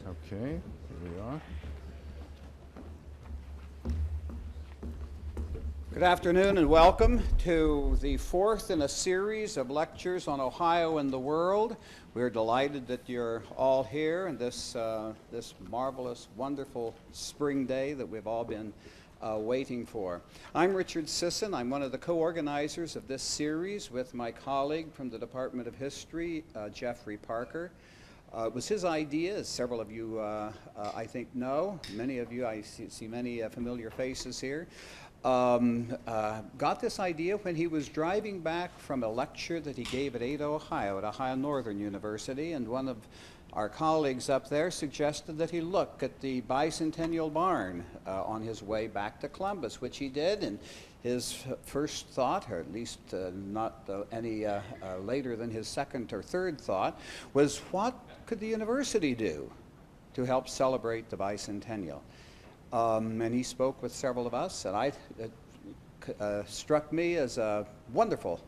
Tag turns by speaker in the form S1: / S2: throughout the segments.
S1: Okay, here we are.
S2: Good afternoon and welcome to the fourth in a series of lectures on Ohio and the world. We're delighted that you're all here in this marvelous, wonderful spring day that we've all been waiting for. I'm Richard Sisson. I'm one of the co-organizers of this series with my colleague from the Department of History, Jeffrey Parker. It was his idea, as several of you I think know. Many of you, I see many familiar faces here. Got this idea when he was driving back from a lecture that he gave at Ada, Ohio, at Ohio Northern University, and one of our colleagues up there suggested that he look at the bicentennial barn on his way back to Columbus, which he did, and his first thought, or at least not any later than his second or third thought, was what could the university do to help celebrate the bicentennial? And he spoke with several of us, and it struck me as a wonderful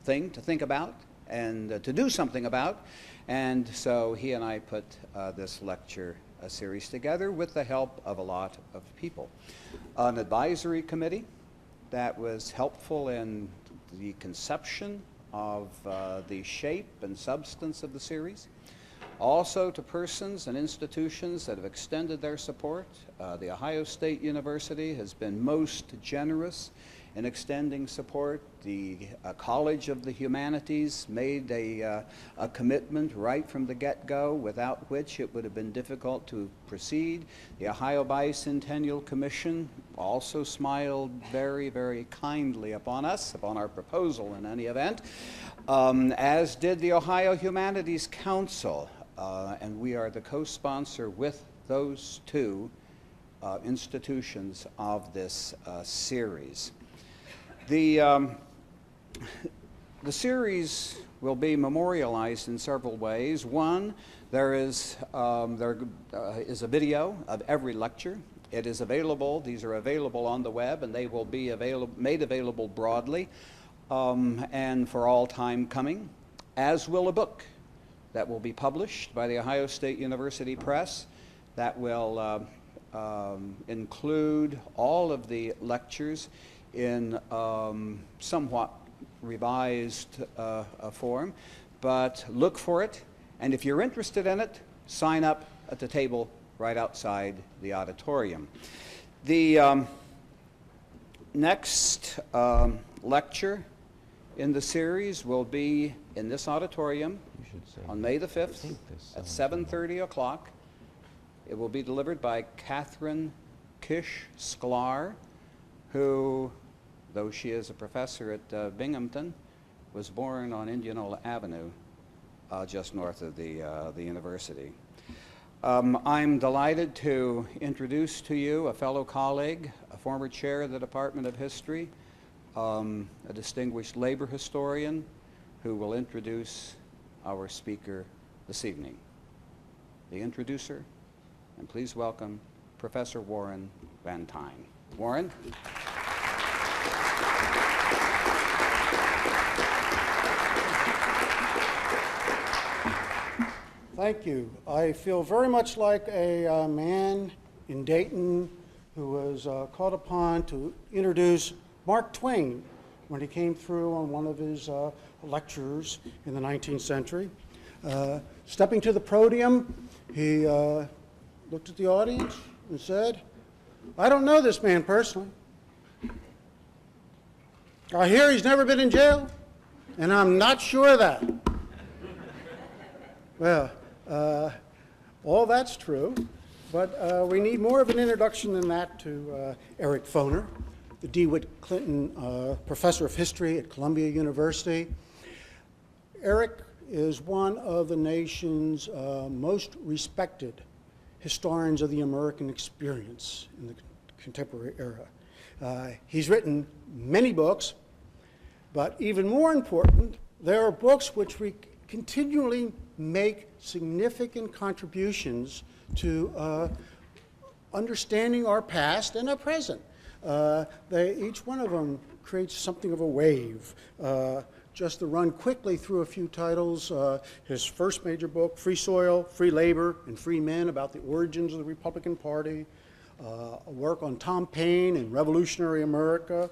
S2: thing to think about and to do something about. And so he and I put this lecture series together with the help of a lot of people. An advisory committee that was helpful in the conception of the shape and substance of the series. Also to persons and institutions that have extended their support. The Ohio State University has been most generous in extending support. The College of the Humanities made a commitment right from the get-go, without which it would have been difficult to proceed. The Ohio Bicentennial Commission also smiled very, very kindly upon us, upon our proposal in any event, as did the Ohio Humanities Council. And we are the co-sponsor with those two institutions of this series. The series will be memorialized in several ways. One, there is a video of every lecture. It is available. These are available on the web, and they will be made available broadly and for all time coming, as will a book that will be published by the Ohio State University Press that will include all of the lectures in somewhat revised form, but look for it, and if you're interested in it, sign up at the table right outside the auditorium. The next lecture in the series will be in this auditorium on May the 5th at 7:30 o'clock. It will be delivered by Catherine Kish Sklar, who, though she is a professor at Binghamton, was born on Indianola Avenue, just north of the university. I'm delighted to introduce to you a fellow colleague, a former chair of the Department of History, a distinguished labor historian, who will introduce our speaker this evening. The introducer, and please welcome Professor Warren Van Tine. Warren?
S3: Thank you. I feel very much like a man in Dayton who was called upon to introduce Mark Twain when he came through on one of his lectures in the 19th century. Stepping to the podium, he looked at the audience and said, "I don't know this man personally. I hear he's never been in jail, and I'm not sure of that." Well, all that's true, but we need more of an introduction than that to Eric Foner, the DeWitt Clinton Professor of History at Columbia University. Eric is one of the nation's most respected historians of the American experience in the contemporary era. He's written many books, but even more important, there are books which continually make significant contributions to understanding our past and our present. Each one of them creates something of a wave. just to run quickly through a few titles. His first major book, Free Soil, Free Labor, and Free Men, about the origins of the Republican Party. A work on Tom Paine and Revolutionary America.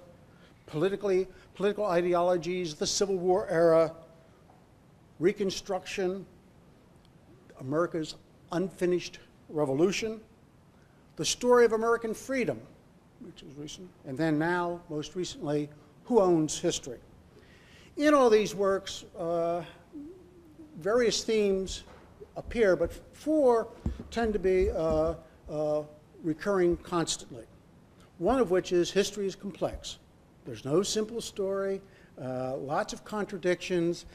S3: Political ideologies, the Civil War era, Reconstruction, America's unfinished revolution, the story of American freedom, which is recent, and then now, most recently, Who Owns History? In all these works, various themes appear, but four tend to be recurring constantly. One of which is history is complex. There's no simple story, lots of contradictions.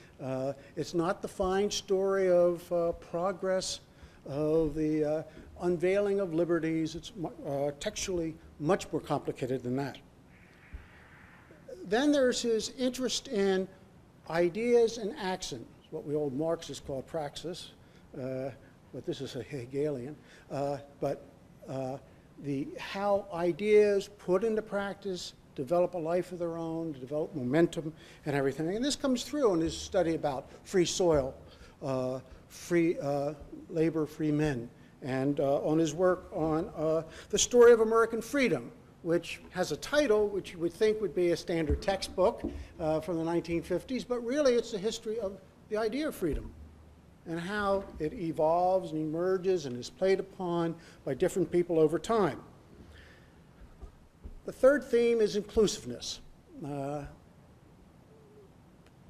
S3: It's not the fine story of progress, of the unveiling of liberties. It's textually much more complicated than that. Then there's his interest in ideas and accents, what we old Marxists call praxis, but this is a Hegelian. How ideas put into practice develop a life of their own, develop momentum and everything. And this comes through in his study about free soil, free labor, free men, and on his work on the story of American freedom, which has a title which you would think would be a standard textbook from the 1950s, but really it's the history of the idea of freedom and how it evolves and emerges and is played upon by different people over time. The third theme is inclusiveness.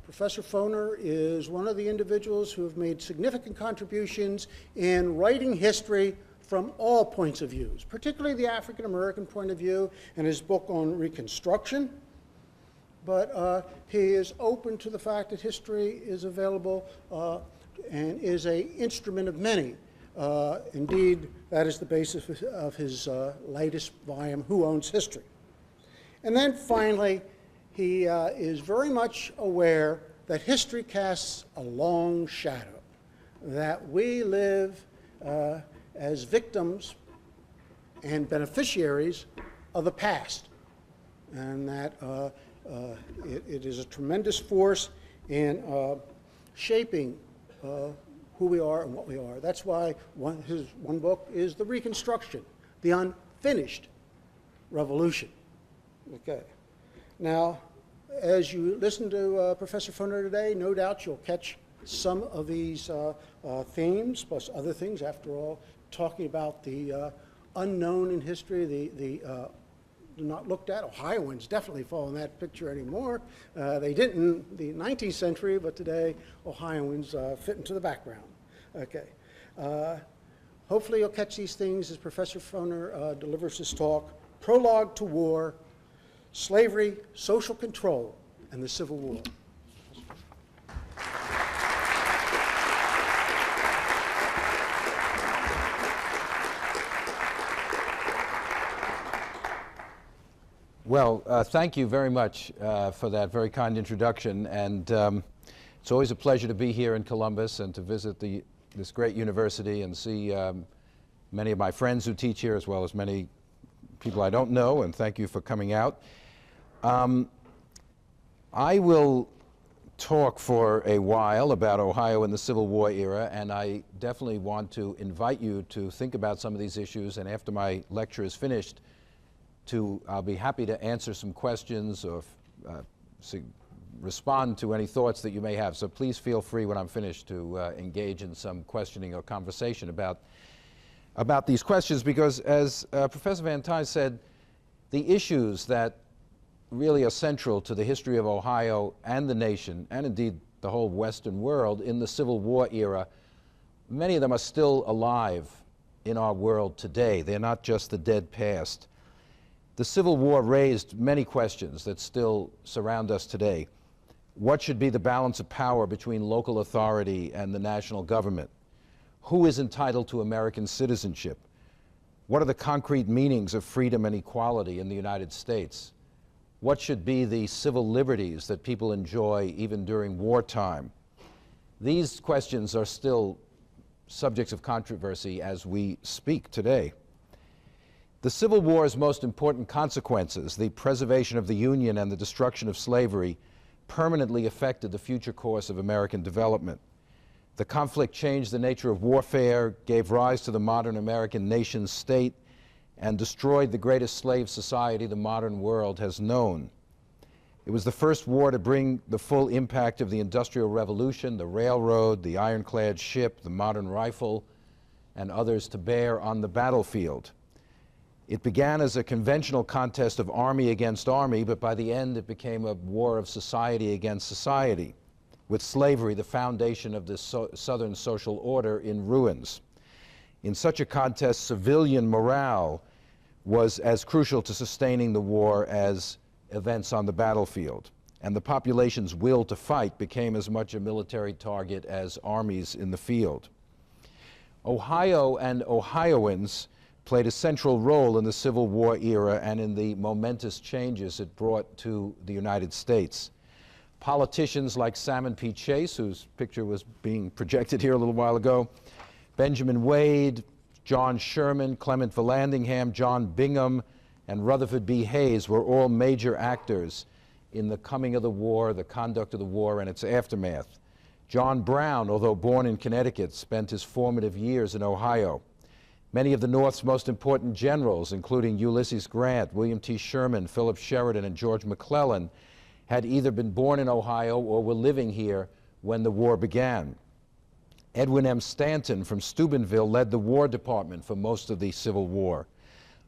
S3: Professor Foner is one of the individuals who have made significant contributions in writing history from all points of view, particularly the African American point of view and his book on Reconstruction. But he is open to the fact that history is available and is an instrument of many. Indeed, that is the basis of his latest volume, Who Owns History? And then finally, he is very much aware that history casts a long shadow, that we live as victims and beneficiaries of the past, and that it is a tremendous force in shaping who we are and what we are. That's why his one book is The Reconstruction, the Unfinished Revolution. Okay. Now, as you listen to Professor Foner today, no doubt you'll catch some of these themes, plus other things. After all, talking about the unknown in history, the not looked at. Ohioans definitely fall in that picture anymore. They didn't in the 19th century, but today Ohioans fit into the background. Okay. Hopefully you'll catch these things as Professor Foner delivers his talk, Prologue to War, Slavery, Social Control, and the Civil War.
S1: Well, thank you very much for that very kind introduction, and it's always a pleasure to be here in Columbus and to visit this great university and see many of my friends who teach here, as well as many people I don't know, and thank you for coming out. I will talk for a while about Ohio in the Civil War era, and I definitely want to invite you to think about some of these issues, and after my lecture is finished, I'll be happy to answer some questions or respond to any thoughts that you may have. So please feel free when I'm finished to engage in some questioning or conversation about these questions, because as Professor Van Tine said, the issues that really are central to the history of Ohio and the nation, and indeed the whole Western world in the Civil War era, many of them are still alive in our world today. They're not just the dead past. The Civil War raised many questions that still surround us today. What should be the balance of power between local authority and the national government? Who is entitled to American citizenship? What are the concrete meanings of freedom and equality in the United States? What should be the civil liberties that people enjoy even during wartime? These questions are still subjects of controversy as we speak today. The Civil War's most important consequences, the preservation of the Union and the destruction of slavery, permanently affected the future course of American development. The conflict changed the nature of warfare, gave rise to the modern American nation-state, and destroyed the greatest slave society the modern world has known. It was the first war to bring the full impact of the Industrial Revolution, the railroad, the ironclad ship, the modern rifle, and others to bear on the battlefield. It began as a conventional contest of army against army, but by the end it became a war of society against society, with slavery, the foundation of the Southern social order, in ruins. In such a contest, civilian morale was as crucial to sustaining the war as events on the battlefield, and the population's will to fight became as much a military target as armies in the field. Ohio and Ohioans played a central role in the Civil War era and in the momentous changes it brought to the United States. Politicians like Salmon P. Chase, whose picture was being projected here a little while ago, Benjamin Wade, John Sherman, Clement Vallandigham, John Bingham, and Rutherford B. Hayes were all major actors in the coming of the war, the conduct of the war, and its aftermath. John Brown, although born in Connecticut, spent his formative years in Ohio. Many of the North's most important generals, including Ulysses Grant, William T. Sherman, Philip Sheridan, and George McClellan, had either been born in Ohio or were living here when the war began. Edwin M. Stanton from Steubenville led the War Department for most of the Civil War.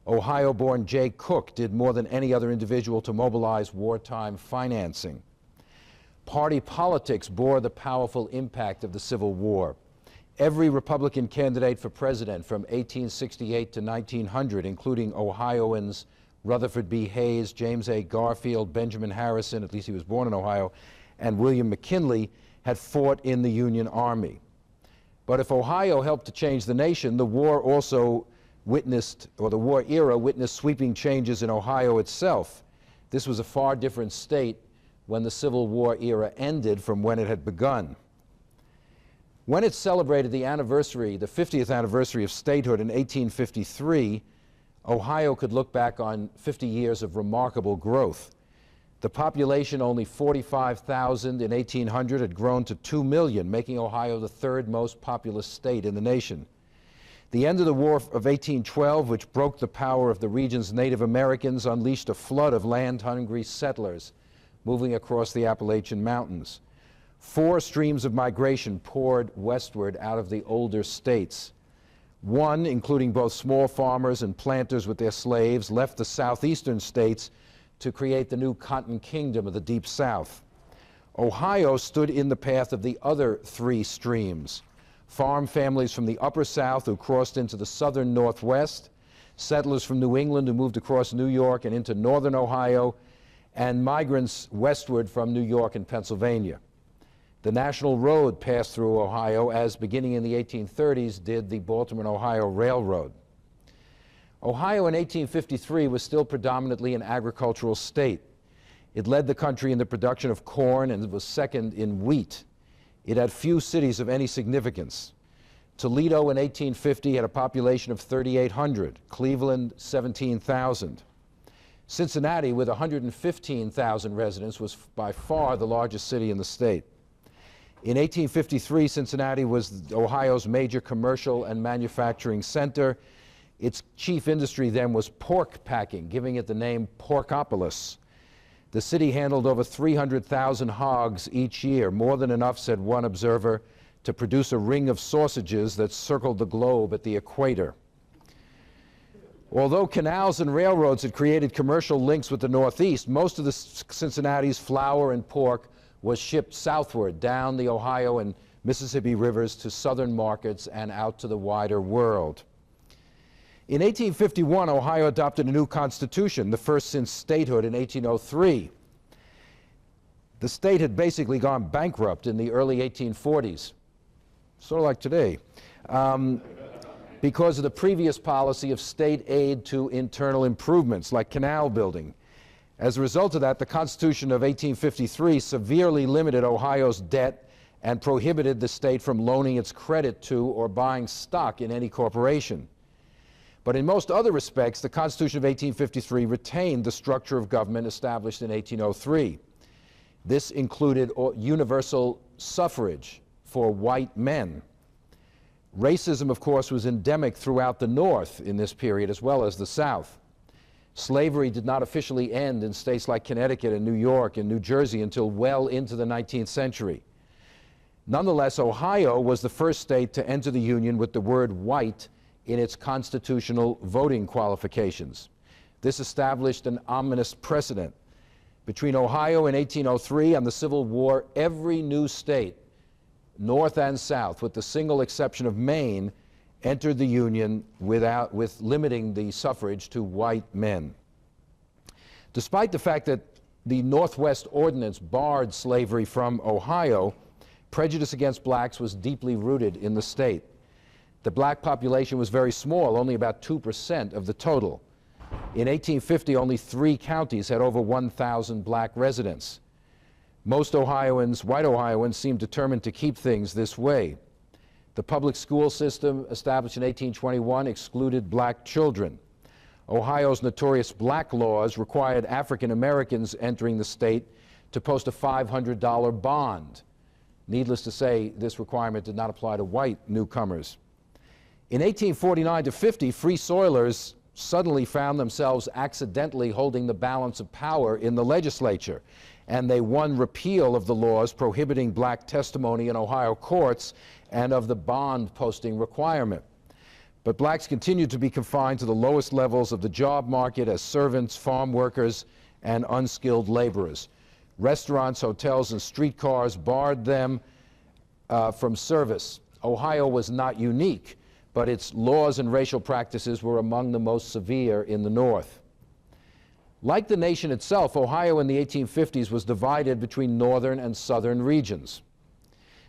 S1: Ohio-born Jay Cook did more than any other individual to mobilize wartime financing. Party politics bore the powerful impact of the Civil War. Every Republican candidate for president from 1868 to 1900, including Ohioans Rutherford B. Hayes, James A. Garfield, Benjamin Harrison, at least he was born in Ohio, and William McKinley, had fought in the Union Army. But if Ohio helped to change the nation, the war also witnessed, or the war era witnessed, sweeping changes in Ohio itself. This was a far different state when the Civil War era ended from when it had begun. When it celebrated the anniversary, the 50th anniversary of statehood in 1853, Ohio could look back on 50 years of remarkable growth. The population, only 45,000 in 1800, had grown to 2 million, making Ohio the third most populous state in the nation. The end of the War of 1812, which broke the power of the region's Native Americans, unleashed a flood of land-hungry settlers moving across the Appalachian Mountains. 4 streams of migration poured westward out of the older states. One, including both small farmers and planters with their slaves, left the southeastern states to create the new Cotton Kingdom of the Deep South. Ohio stood in the path of the other 3 streams: farm families from the Upper South who crossed into the southern Northwest, settlers from New England who moved across New York and into northern Ohio, and migrants westward from New York and Pennsylvania. The National Road passed through Ohio, as beginning in the 1830s did the Baltimore and Ohio Railroad. Ohio in 1853 was still predominantly an agricultural state. It led the country in the production of corn and was second in wheat. It had few cities of any significance. Toledo in 1850 had a population of 3,800, Cleveland 17,000. Cincinnati, with 115,000 residents, was by far the largest city in the state. In 1853, Cincinnati was Ohio's major commercial and manufacturing center. Its chief industry then was pork packing, giving it the name Porkopolis. The city handled over 300,000 hogs each year, more than enough, said one observer, to produce a ring of sausages that circled the globe at the equator. Although canals and railroads had created commercial links with the Northeast, most of the Cincinnati's flour and pork was shipped southward down the Ohio and Mississippi rivers to southern markets and out to the wider world. In 1851, Ohio adopted a new constitution, the first since statehood in 1803. The state had basically gone bankrupt in the early 1840s, sort of like today, because of the previous policy of state aid to internal improvements like canal building. As a result of that, the Constitution of 1853 severely limited Ohio's debt and prohibited the state from loaning its credit to or buying stock in any corporation. But in most other respects, the Constitution of 1853 retained the structure of government established in 1803. This included universal suffrage for white men. Racism, of course, was endemic throughout the North in this period as well as the South. Slavery did not officially end in states like Connecticut and New York and New Jersey until well into the 19th century. Nonetheless, Ohio was the first state to enter the Union with the word white in its constitutional voting qualifications. This established an ominous precedent. Between Ohio in 1803 and the Civil War, every new state, North and South, with the single exception of Maine, entered the Union with limiting the suffrage to white men. Despite the fact that the Northwest Ordinance barred slavery from Ohio, prejudice against blacks was deeply rooted in the state. The black population was very small, only about 2% of the total. In 1850, only 3 counties had over 1,000 black residents. Most Ohioans, white Ohioans, seemed determined to keep things this way. The public school system, established in 1821, excluded black children. Ohio's notorious black laws required African Americans entering the state to post a $500 bond. Needless to say, this requirement did not apply to white newcomers. In 1849 to 50, free soilers suddenly found themselves accidentally holding the balance of power in the legislature, and they won repeal of the laws prohibiting black testimony in Ohio courts and of the bond posting requirement. But blacks continued to be confined to the lowest levels of the job market as servants, farm workers, and unskilled laborers. Restaurants, hotels, and streetcars barred them from service. Ohio was not unique, but its laws and racial practices were among the most severe in the North. Like the nation itself, Ohio in the 1850s was divided between northern and southern regions.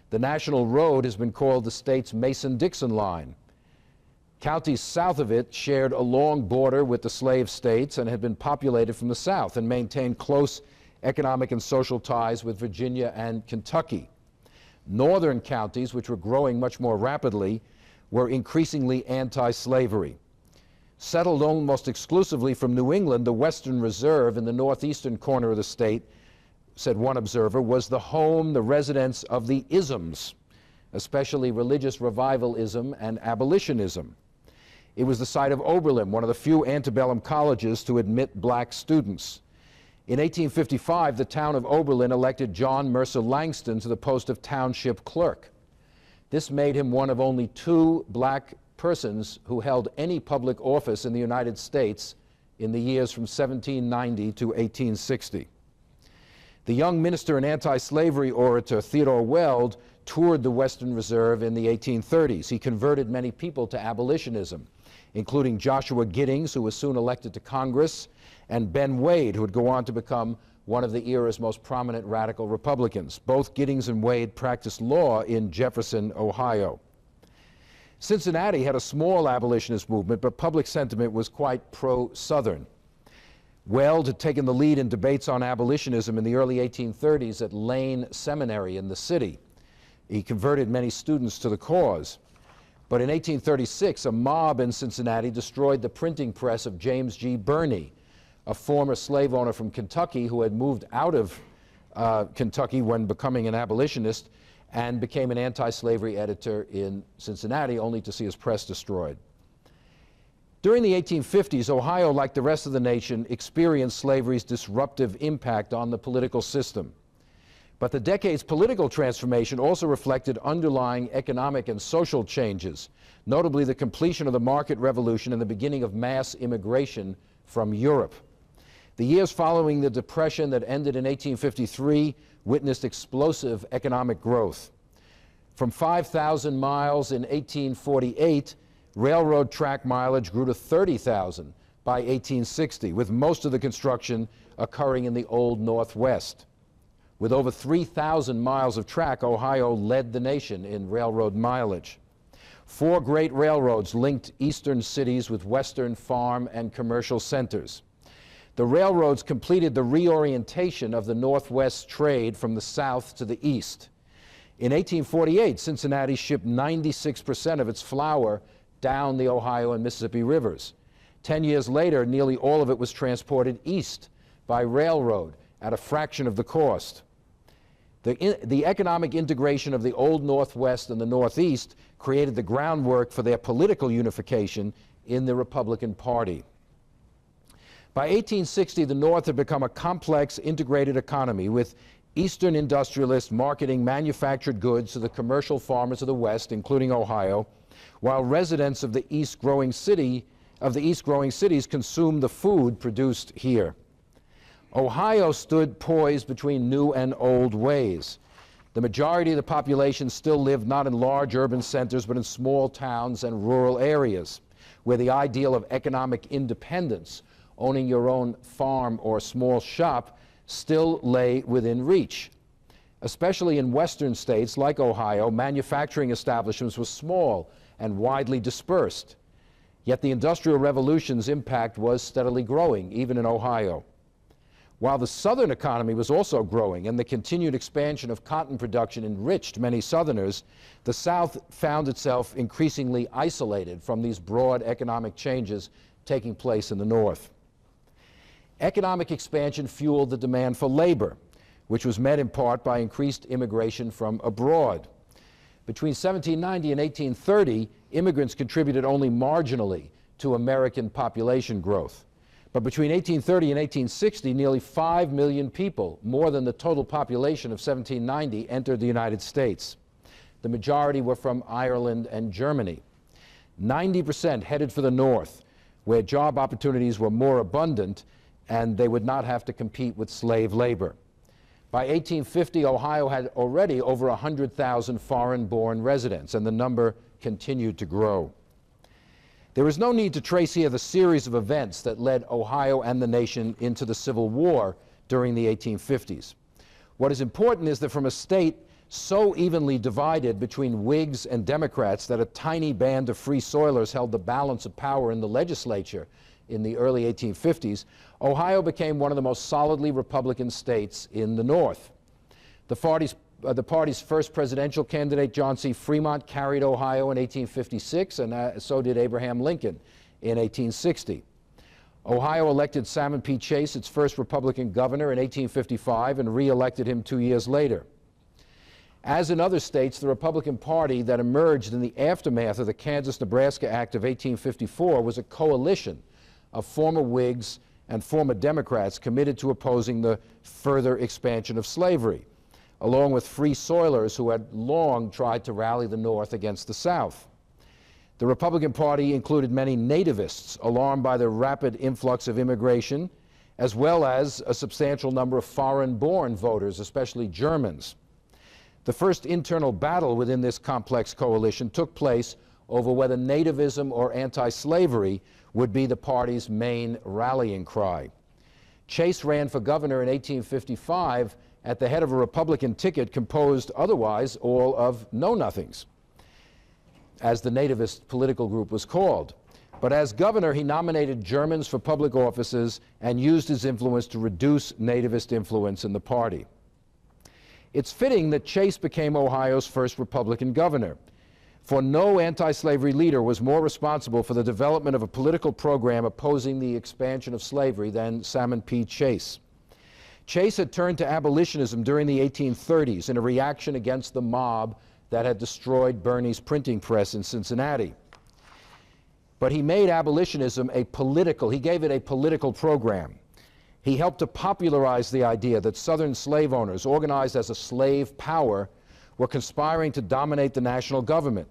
S1: The national road has been called the state's Mason-Dixon line. Counties south of it shared a long border with the slave states and had been populated from the south and maintained close economic and social ties with Virginia and Kentucky. Northern counties, which were growing much more rapidly, were increasingly anti-slavery. Settled almost exclusively from New England, the Western Reserve in the northeastern corner of the state, said one observer, was the home, the residence of the isms, especially religious revivalism and abolitionism. It was the site of Oberlin, one of the few antebellum colleges to admit black students. In 1855, the town of Oberlin elected John Mercer Langston to the post of township clerk. This made him one of only 2 black persons who held any public office in the United States in the years from 1790 to 1860. The young minister and anti-slavery orator Theodore Weld toured the Western Reserve in the 1830s. He converted many people to abolitionism, including Joshua Giddings, who was soon elected to Congress, and Ben Wade, who would go on to become one of the era's most prominent radical Republicans. Both Giddings and Wade practiced law in Jefferson, Ohio. Cincinnati had a small abolitionist movement, but public sentiment was quite pro-Southern. Weld had taken the lead in debates on abolitionism in the early 1830s at Lane Seminary in the city. He converted many students to the cause. But in 1836, a mob in Cincinnati destroyed the printing press of James G. Birney, a former slave owner from Kentucky who had moved out of Kentucky when becoming an abolitionist and became an anti-slavery editor in Cincinnati, only to see his press destroyed. During the 1850s, Ohio, like the rest of the nation, experienced slavery's disruptive impact on the political system. But the decade's political transformation also reflected underlying economic and social changes, notably the completion of the market revolution and the beginning of mass immigration from Europe. The years following the Depression that ended in 1853 witnessed explosive economic growth. From 5,000 miles in 1848, railroad track mileage grew to 30,000 by 1860, with most of the construction occurring in the Old Northwest. With over 3,000 miles of track, Ohio led the nation in railroad mileage. 4 great railroads linked eastern cities with western farm and commercial centers. The railroads completed the reorientation of the Northwest trade from the south to the east. In 1848, Cincinnati shipped 96% of its flour down the Ohio and Mississippi rivers. 10 years later, nearly all of it was transported east by railroad at a fraction of the cost. The economic integration of the Old Northwest and the Northeast created the groundwork for their political unification in the Republican Party. By 1860, the North had become a complex, integrated economy with Eastern industrialists marketing manufactured goods to the commercial farmers of the West, including Ohio, while residents of the East growing cities consumed the food produced here. Ohio stood poised between new and old ways. The majority of the population still lived not in large urban centers, but in small towns and rural areas, where the ideal of economic independence, owning your own farm or small shop, still lay within reach. Especially in western states like Ohio, manufacturing establishments were small and widely dispersed. Yet the Industrial Revolution's impact was steadily growing, even in Ohio. While the Southern economy was also growing and the continued expansion of cotton production enriched many Southerners, the South found itself increasingly isolated from these broad economic changes taking place in the North. Economic expansion fueled the demand for labor, which was met in part by increased immigration from abroad. Between 1790 and 1830, immigrants contributed only marginally to American population growth. But between 1830 and 1860, nearly 5 million people, more than the total population of 1790, entered the United States. The majority were from Ireland and Germany. 90% headed for the North, where job opportunities were more abundant and they would not have to compete with slave labor. By 1850, Ohio had already over 100,000 foreign-born residents, and the number continued to grow. There is no need to trace here the series of events that led Ohio and the nation into the Civil War during the 1850s. What is important is that from a state so evenly divided between Whigs and Democrats that a tiny band of free soilers held the balance of power in the legislature in the early 1850s, Ohio became one of the most solidly Republican states in the North. The party's first presidential candidate, John C. Fremont, carried Ohio in 1856, and so did Abraham Lincoln in 1860. Ohio elected Salmon P. Chase its first Republican governor in 1855 and re-elected him 2 years later. As in other states, the Republican Party that emerged in the aftermath of the Kansas-Nebraska Act of 1854 was a coalition of former Whigs and former Democrats committed to opposing the further expansion of slavery, along with free soilers who had long tried to rally the North against the South. The Republican Party included many nativists alarmed by the rapid influx of immigration, as well as a substantial number of foreign-born voters, especially Germans. The first internal battle within this complex coalition took place over whether nativism or anti-slavery would be the party's main rallying cry. Chase ran for governor in 1855 at the head of a Republican ticket composed otherwise all of know-nothings, as the nativist political group was called. But as governor, he nominated Germans for public offices and used his influence to reduce nativist influence in the party. It's fitting that Chase became Ohio's first Republican governor, for no anti-slavery leader was more responsible for the development of a political program opposing the expansion of slavery than Salmon P. Chase. Chase had turned to abolitionism during the 1830s in a reaction against the mob that had destroyed Birney's printing press in Cincinnati. But he made abolitionism he gave it a political program. He helped to popularize the idea that Southern slave owners, organized as a slave power, were conspiring to dominate the national government.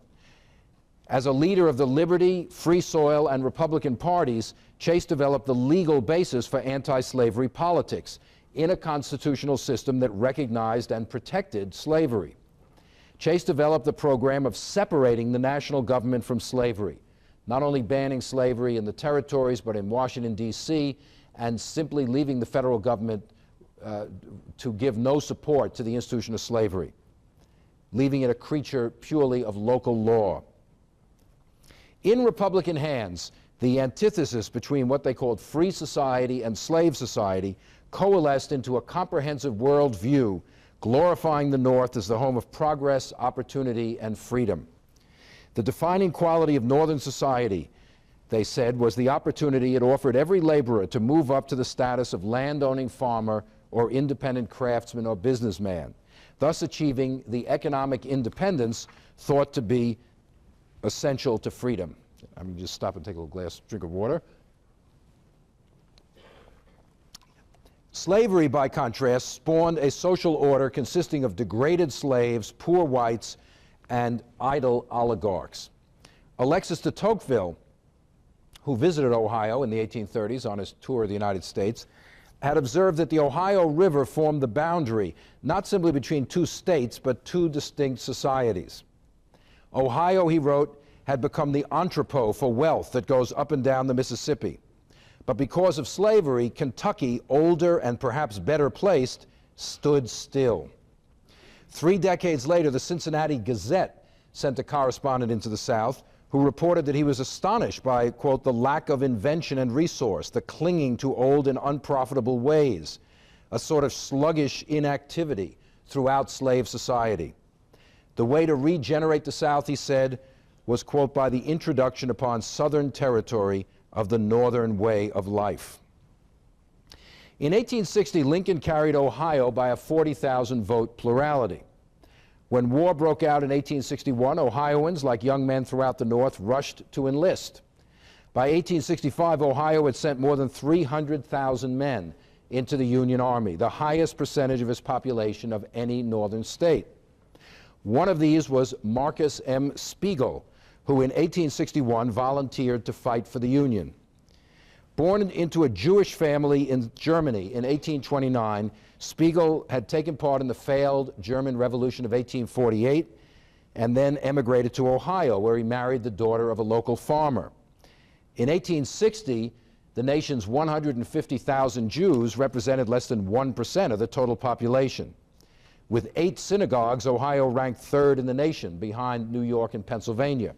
S1: As a leader of the Liberty, Free Soil, and Republican parties, Chase developed the legal basis for anti-slavery politics in a constitutional system that recognized and protected slavery. Chase developed the program of separating the national government from slavery, not only banning slavery in the territories, but in Washington, D.C., and simply leaving the federal government to give no support to the institution of slavery, leaving it a creature purely of local law. In Republican hands, the antithesis between what they called free society and slave society coalesced into a comprehensive worldview, glorifying the North as the home of progress, opportunity, and freedom. The defining quality of Northern society, they said, was the opportunity it offered every laborer to move up to the status of landowning farmer or independent craftsman or businessman. thus achieving the economic independence thought to be essential to freedom. I'm going to just stop and take a little drink of water. Slavery, by contrast, spawned a social order consisting of degraded slaves, poor whites, and idle oligarchs. Alexis de Tocqueville, who visited Ohio in the 1830s on his tour of the United States, had observed that the Ohio River formed the boundary, not simply between two states, but two distinct societies. Ohio, he wrote, had become the entrepot for wealth that goes up and down the Mississippi. But because of slavery, Kentucky, older and perhaps better placed, stood still. 3 decades later, the Cincinnati Gazette sent a correspondent into the South who reported that he was astonished by, quote, the lack of invention and resource, the clinging to old and unprofitable ways, a sort of sluggish inactivity throughout slave society. The way to regenerate the South, he said, was, quote, by the introduction upon Southern territory of the Northern way of life. In 1860, Lincoln carried Ohio by a 40,000 vote plurality. When war broke out in 1861, Ohioans, like young men throughout the North, rushed to enlist. By 1865, Ohio had sent more than 300,000 men into the Union Army, the highest percentage of its population of any northern state. One of these was Marcus M. Spiegel, who in 1861 volunteered to fight for the Union. Born into a Jewish family in Germany in 1829, Spiegel had taken part in the failed German Revolution of 1848 and then emigrated to Ohio, where he married the daughter of a local farmer. In 1860, the nation's 150,000 Jews represented less than 1% of the total population. With 8 synagogues, Ohio ranked 3rd in the nation, behind New York and Pennsylvania.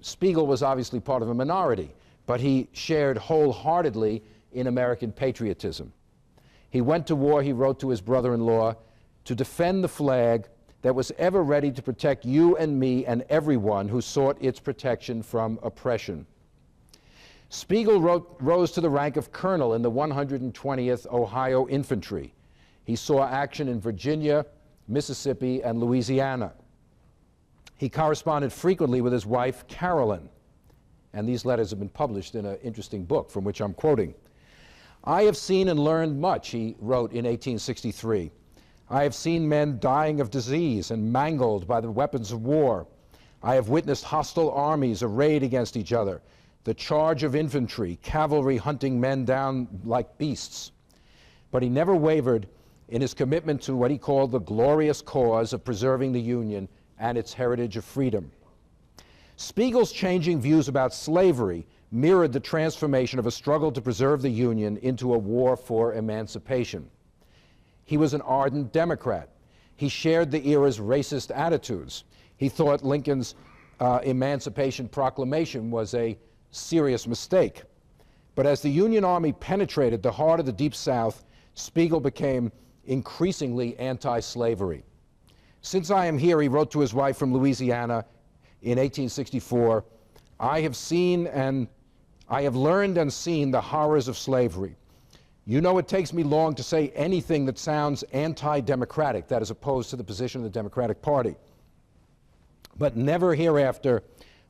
S1: Spiegel was obviously part of a minority, but he shared wholeheartedly in American patriotism. He went to war, he wrote to his brother-in-law, to defend the flag that was ever ready to protect you and me and everyone who sought its protection from oppression. Spiegel rose to the rank of colonel in the 120th Ohio Infantry. He saw action in Virginia, Mississippi, and Louisiana. He corresponded frequently with his wife, Carolyn, and these letters have been published in an interesting book from which I'm quoting. I have seen and learned much, he wrote in 1863. I have seen men dying of disease and mangled by the weapons of war. I have witnessed hostile armies arrayed against each other, the charge of infantry, cavalry hunting men down like beasts. But he never wavered in his commitment to what he called the glorious cause of preserving the Union and its heritage of freedom. Spiegel's changing views about slavery mirrored the transformation of a struggle to preserve the Union into a war for emancipation. He was an ardent Democrat. He shared the era's racist attitudes. He thought Lincoln's Emancipation Proclamation was a serious mistake. But as the Union Army penetrated the heart of the Deep South, Spiegel became increasingly anti-slavery. Since I am here, he wrote to his wife from Louisiana in 1864, I have learned and seen the horrors of slavery. You know it takes me long to say anything that sounds anti-democratic, that is opposed to the position of the Democratic Party. But never hereafter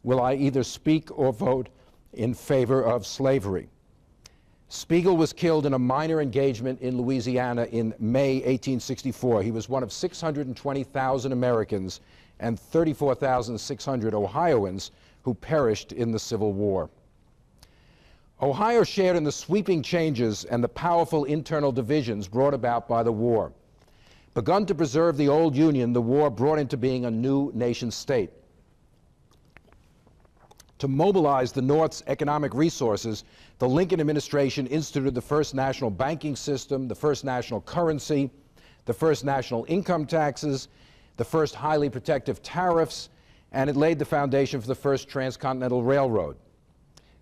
S1: will I either speak or vote in favor of slavery. Spiegel was killed in a minor engagement in Louisiana in May 1864. He was one of 620,000 Americans and 34,600 Ohioans who perished in the Civil War. Ohio shared in the sweeping changes and the powerful internal divisions brought about by the war. Begun to preserve the old Union, the war brought into being a new nation state. To mobilize the North's economic resources, the Lincoln administration instituted the first national banking system, the first national currency, the first national income taxes, the first highly protective tariffs, and it laid the foundation for the first transcontinental railroad.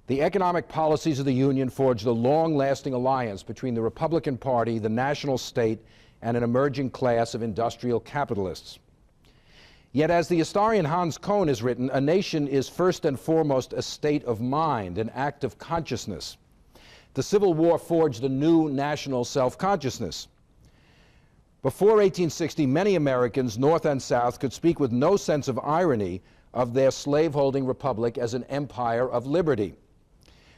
S1: The economic policies of the Union forged a long-lasting alliance between the Republican Party, the national state, and an emerging class of industrial capitalists. Yet, as the historian Hans Kohn has written, a nation is first and foremost a state of mind, an act of consciousness. The Civil War forged a new national self-consciousness. Before 1860, many Americans, North and South, could speak with no sense of irony of their slaveholding republic as an empire of liberty.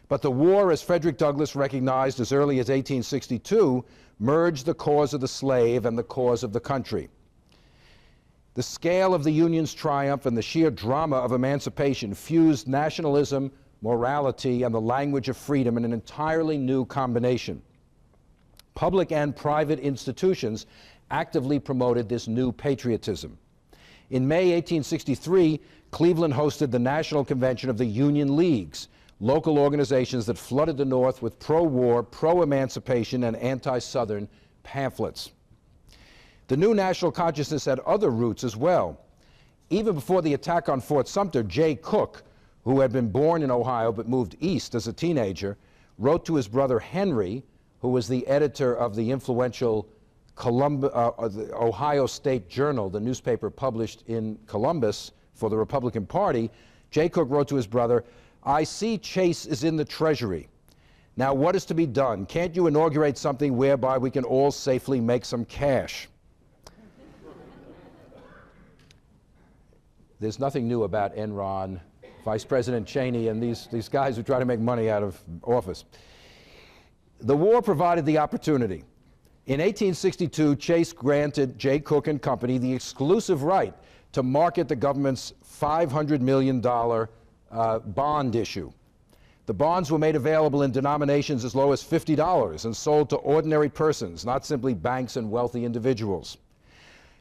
S1: But the war, as Frederick Douglass recognized as early as 1862, merged the cause of the slave and the cause of the country. The scale of the Union's triumph and the sheer drama of emancipation fused nationalism, morality, and the language of freedom in an entirely new combination. Public and private institutions actively promoted this new patriotism. In May 1863, Cleveland hosted the National Convention of the Union Leagues, local organizations that flooded the North with pro-war, pro-emancipation, and anti-Southern pamphlets. The new national consciousness had other roots as well. Even before the attack on Fort Sumter, Jay Cook, who had been born in Ohio but moved east as a teenager, wrote to his brother Henry, who was the editor of the influential the Ohio State Journal, the newspaper published in Columbus for the Republican Party. Jay Cook wrote to his brother, "I see Chase is in the Treasury. Now what is to be done? Can't you inaugurate something whereby we can all safely make some cash?" There's nothing new about Enron, Vice President Cheney, and these guys who try to make money out of office. The war provided the opportunity. In 1862, Chase granted Jay Cook and Company the exclusive right to market the government's $500 million bond issue. The bonds were made available in denominations as low as $50 and sold to ordinary persons, not simply banks and wealthy individuals.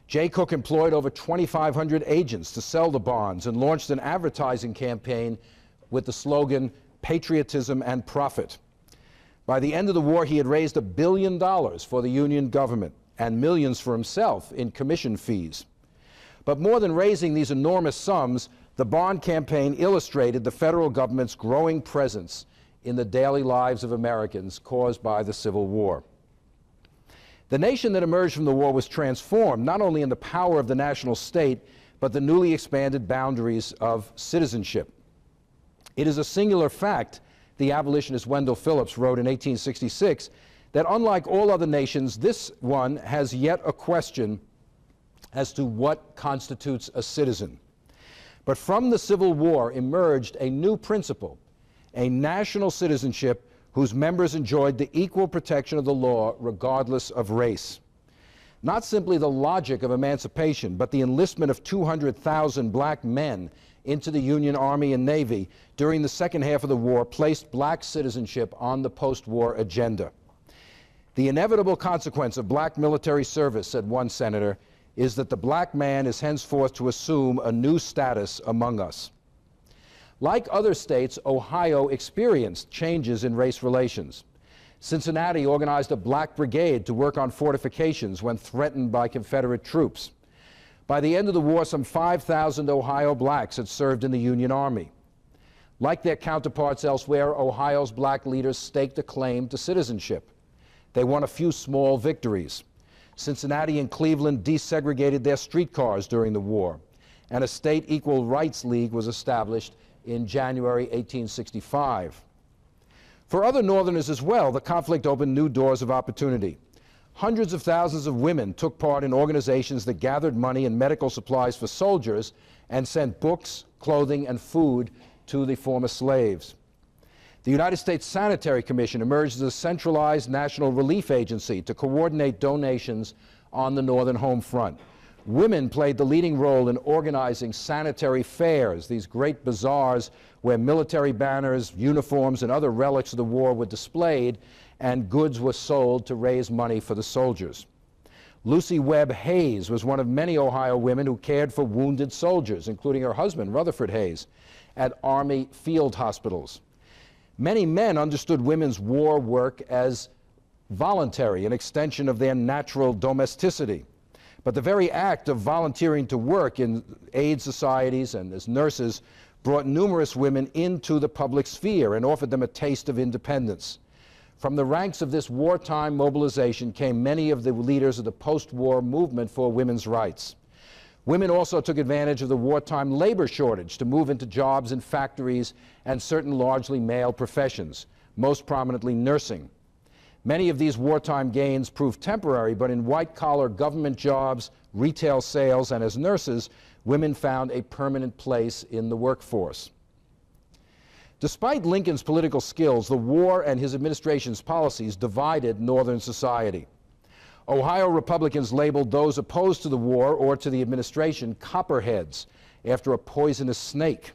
S1: Jay Cook employed over 2,500 agents to sell the bonds and launched an advertising campaign with the slogan, "Patriotism and Profit." By the end of the war, he had raised $1 billion for the Union government and millions for himself in commission fees. But more than raising these enormous sums, the bond campaign illustrated the federal government's growing presence in the daily lives of Americans caused by the Civil War. The nation that emerged from the war was transformed not only in the power of the national state, but the newly expanded boundaries of citizenship. It is a singular fact, the abolitionist Wendell Phillips wrote in 1866, that unlike all other nations, this one has yet a question as to what constitutes a citizen. But from the Civil War emerged a new principle, a national citizenship whose members enjoyed the equal protection of the law regardless of race. Not simply the logic of emancipation, but the enlistment of 200,000 black men into the Union Army and Navy during the second half of the war placed black citizenship on the post-war agenda. "The inevitable consequence of black military service," said one senator, "is that the black man is henceforth to assume a new status among us." Like other states, Ohio experienced changes in race relations. Cincinnati organized a black brigade to work on fortifications when threatened by Confederate troops. By the end of the war, some 5,000 Ohio blacks had served in the Union Army. Like their counterparts elsewhere, Ohio's black leaders staked a claim to citizenship. They won a few small victories. Cincinnati and Cleveland desegregated their streetcars during the war, and a state equal rights league was established in January 1865. For other Northerners as well, the conflict opened new doors of opportunity. Hundreds of thousands of women took part in organizations that gathered money and medical supplies for soldiers and sent books, clothing, and food to the former slaves. The United States Sanitary Commission emerged as a centralized national relief agency to coordinate donations on the Northern home front. Women played the leading role in organizing sanitary fairs, these great bazaars where military banners, uniforms, and other relics of the war were displayed and goods were sold to raise money for the soldiers. Lucy Webb Hayes was one of many Ohio women who cared for wounded soldiers, including her husband, Rutherford Hayes, at Army field hospitals. Many men understood women's war work as voluntary, an extension of their natural domesticity. But the very act of volunteering to work in aid societies and as nurses brought numerous women into the public sphere and offered them a taste of independence. From the ranks of this wartime mobilization came many of the leaders of the post-war movement for women's rights. Women also took advantage of the wartime labor shortage to move into jobs in factories and certain largely male professions, most prominently nursing. Many of these wartime gains proved temporary, but in white-collar government jobs, retail sales, and as nurses, women found a permanent place in the workforce. Despite Lincoln's political skills, the war and his administration's policies divided Northern society. Ohio Republicans labeled those opposed to the war or to the administration copperheads, after a poisonous snake.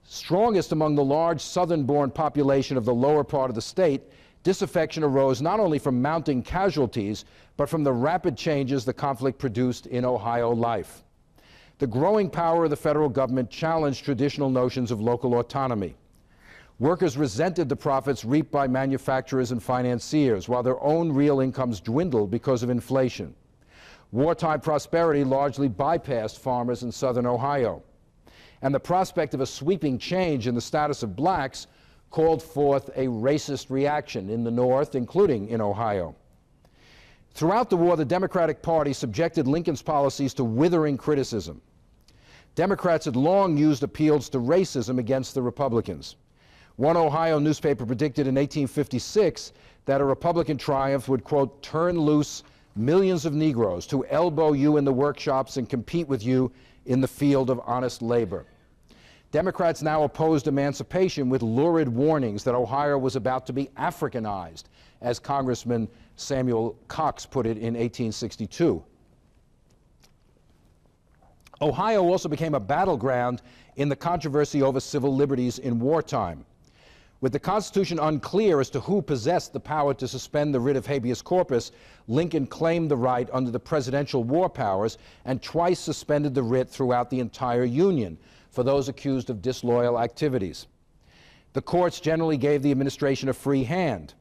S1: Strongest among the large Southern-born population of the lower part of the state, disaffection arose not only from mounting casualties, but from the rapid changes the conflict produced in Ohio life. The growing power of the federal government challenged traditional notions of local autonomy. Workers resented the profits reaped by manufacturers and financiers, while their own real incomes dwindled because of inflation. Wartime prosperity largely bypassed farmers in southern Ohio. And the prospect of a sweeping change in the status of blacks called forth a racist reaction in the North, including in Ohio. Throughout the war, the Democratic Party subjected Lincoln's policies to withering criticism. Democrats had long used appeals to racism against the Republicans. One Ohio newspaper predicted in 1856 that a Republican triumph would, quote, turn loose millions of Negroes to elbow you in the workshops and compete with you in the field of honest labor. Democrats now opposed emancipation with lurid warnings that Ohio was about to be Africanized, as Congressman Samuel Cox put it in 1862. Ohio also became a battleground in the controversy over civil liberties in wartime. With the Constitution unclear as to who possessed the power to suspend the writ of habeas corpus, Lincoln claimed the right under the presidential war powers and twice suspended the writ throughout the entire Union for those accused of disloyal activities. The courts generally gave the administration a free hand.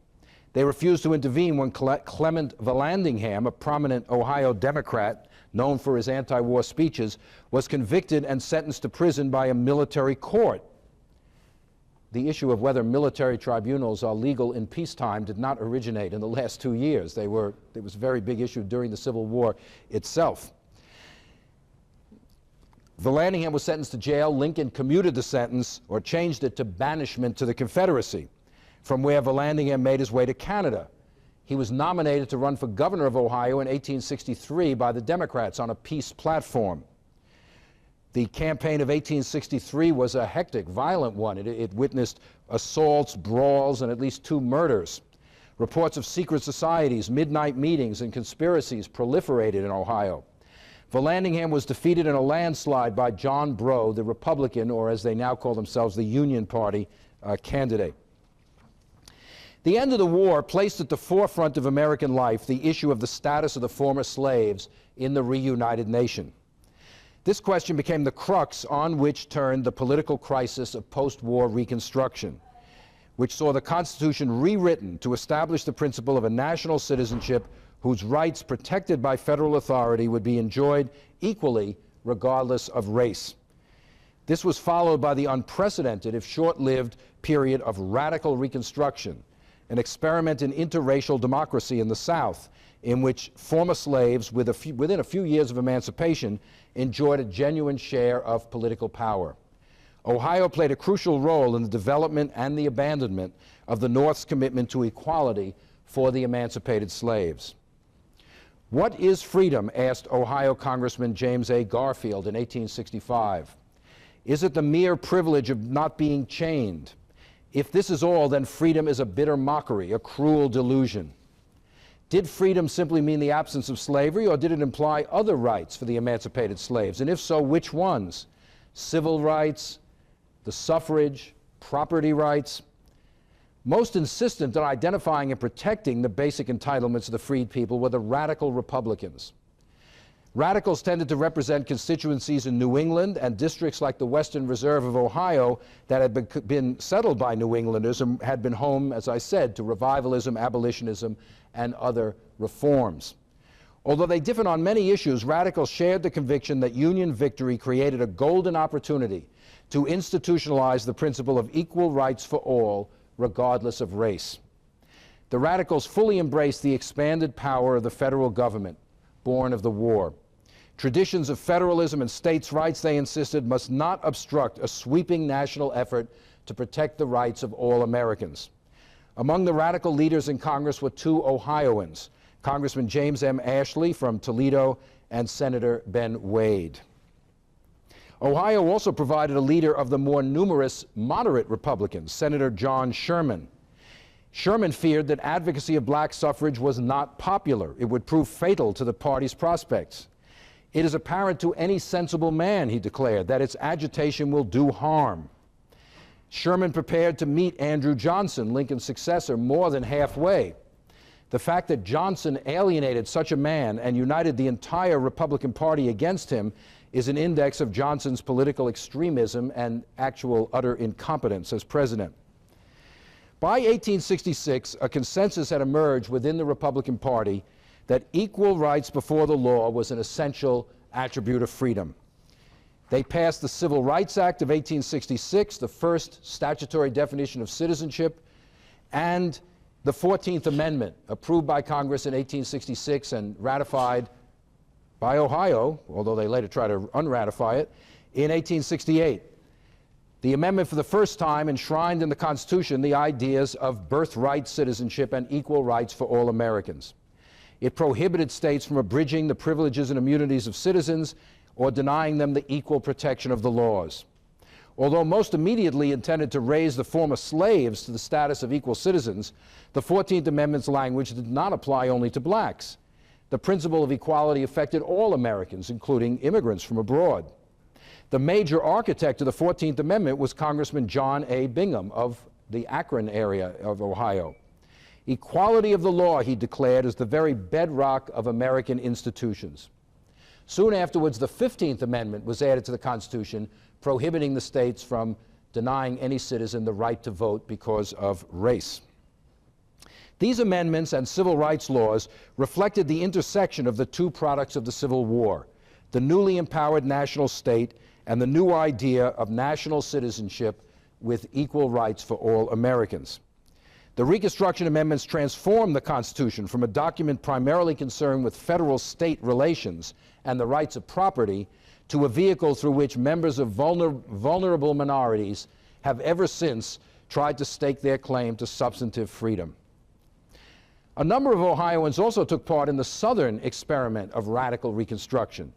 S1: They refused to intervene when Clement Vallandigham, a prominent Ohio Democrat known for his anti-war speeches, was convicted and sentenced to prison by a military court. The issue of whether military tribunals are legal in peacetime did not originate in the last 2 years. It was a very big issue during the Civil War itself. Vallandigham was sentenced to jail. Lincoln commuted the sentence, or changed it to banishment to the Confederacy, from where Vallandigham made his way to Canada. He was nominated to run for governor of Ohio in 1863 by the Democrats on a peace platform. The campaign of 1863 was a hectic, violent one. It witnessed assaults, brawls, and at least 2 murders. Reports of secret societies, midnight meetings, and conspiracies proliferated in Ohio. Vallandigham was defeated in a landslide by John Brough, the Republican, or as they now call themselves, the Union Party candidate. The end of the war placed at the forefront of American life the issue of the status of the former slaves in the reunited nation. This question became the crux on which turned the political crisis of post-war Reconstruction, which saw the Constitution rewritten to establish the principle of a national citizenship whose rights, protected by federal authority, would be enjoyed equally regardless of race. This was followed by the unprecedented, if short-lived, period of radical Reconstruction, an experiment in interracial democracy in the South, in which former slaves, within a few years of emancipation, enjoyed a genuine share of political power. Ohio played a crucial role in the development and the abandonment of the North's commitment to equality for the emancipated slaves. What is freedom? Asked Ohio Congressman James A. Garfield in 1865. Is it the mere privilege of not being chained? If this is all, then freedom is a bitter mockery, a cruel delusion. Did freedom simply mean the absence of slavery, or did it imply other rights for the emancipated slaves? And if so, which ones? Civil rights, the suffrage, property rights? Most insistent on identifying and protecting the basic entitlements of the freed people were the radical Republicans. Radicals tended to represent constituencies in New England and districts like the Western Reserve of Ohio that had been settled by New Englanders and had been home, as I said, to revivalism, abolitionism, and other reforms. Although they differed on many issues, radicals shared the conviction that Union victory created a golden opportunity to institutionalize the principle of equal rights for all, regardless of race. The radicals fully embraced the expanded power of the federal government, born of the war. Traditions of federalism and states' rights, they insisted, must not obstruct a sweeping national effort to protect the rights of all Americans. Among the radical leaders in Congress were two Ohioans, Congressman James M. Ashley from Toledo and Senator Ben Wade. Ohio also provided a leader of the more numerous moderate Republicans, Senator John Sherman. Sherman feared that advocacy of black suffrage was not popular. It would prove fatal to the party's prospects. It is apparent to any sensible man, he declared, that its agitation will do harm. Sherman prepared to meet Andrew Johnson, Lincoln's successor, more than halfway. The fact that Johnson alienated such a man and united the entire Republican Party against him is an index of Johnson's political extremism and actual utter incompetence as president. By 1866, a consensus had emerged within the Republican Party that equal rights before the law was an essential attribute of freedom. They passed the Civil Rights Act of 1866, the first statutory definition of citizenship, and the 14th Amendment, approved by Congress in 1866 and ratified by Ohio, although they later tried to unratify it, in 1868. The amendment for the first time enshrined in the Constitution the ideas of birthright citizenship and equal rights for all Americans. It prohibited states from abridging the privileges and immunities of citizens or denying them the equal protection of the laws. Although most immediately intended to raise the former slaves to the status of equal citizens, the 14th Amendment's language did not apply only to blacks. The principle of equality affected all Americans, including immigrants from abroad. The major architect of the 14th Amendment was Congressman John A. Bingham of the Akron area of Ohio. Equality of the law, he declared, is the very bedrock of American institutions. Soon afterwards, the 15th Amendment was added to the Constitution, prohibiting the states from denying any citizen the right to vote because of race. These amendments and civil rights laws reflected the intersection of the two products of the Civil War, the newly empowered national state and the new idea of national citizenship with equal rights for all Americans. The Reconstruction Amendments transformed the Constitution from a document primarily concerned with federal-state relations and the rights of property to a vehicle through which members of vulnerable minorities have ever since tried to stake their claim to substantive freedom. A number of Ohioans also took part in the Southern experiment of radical Reconstruction.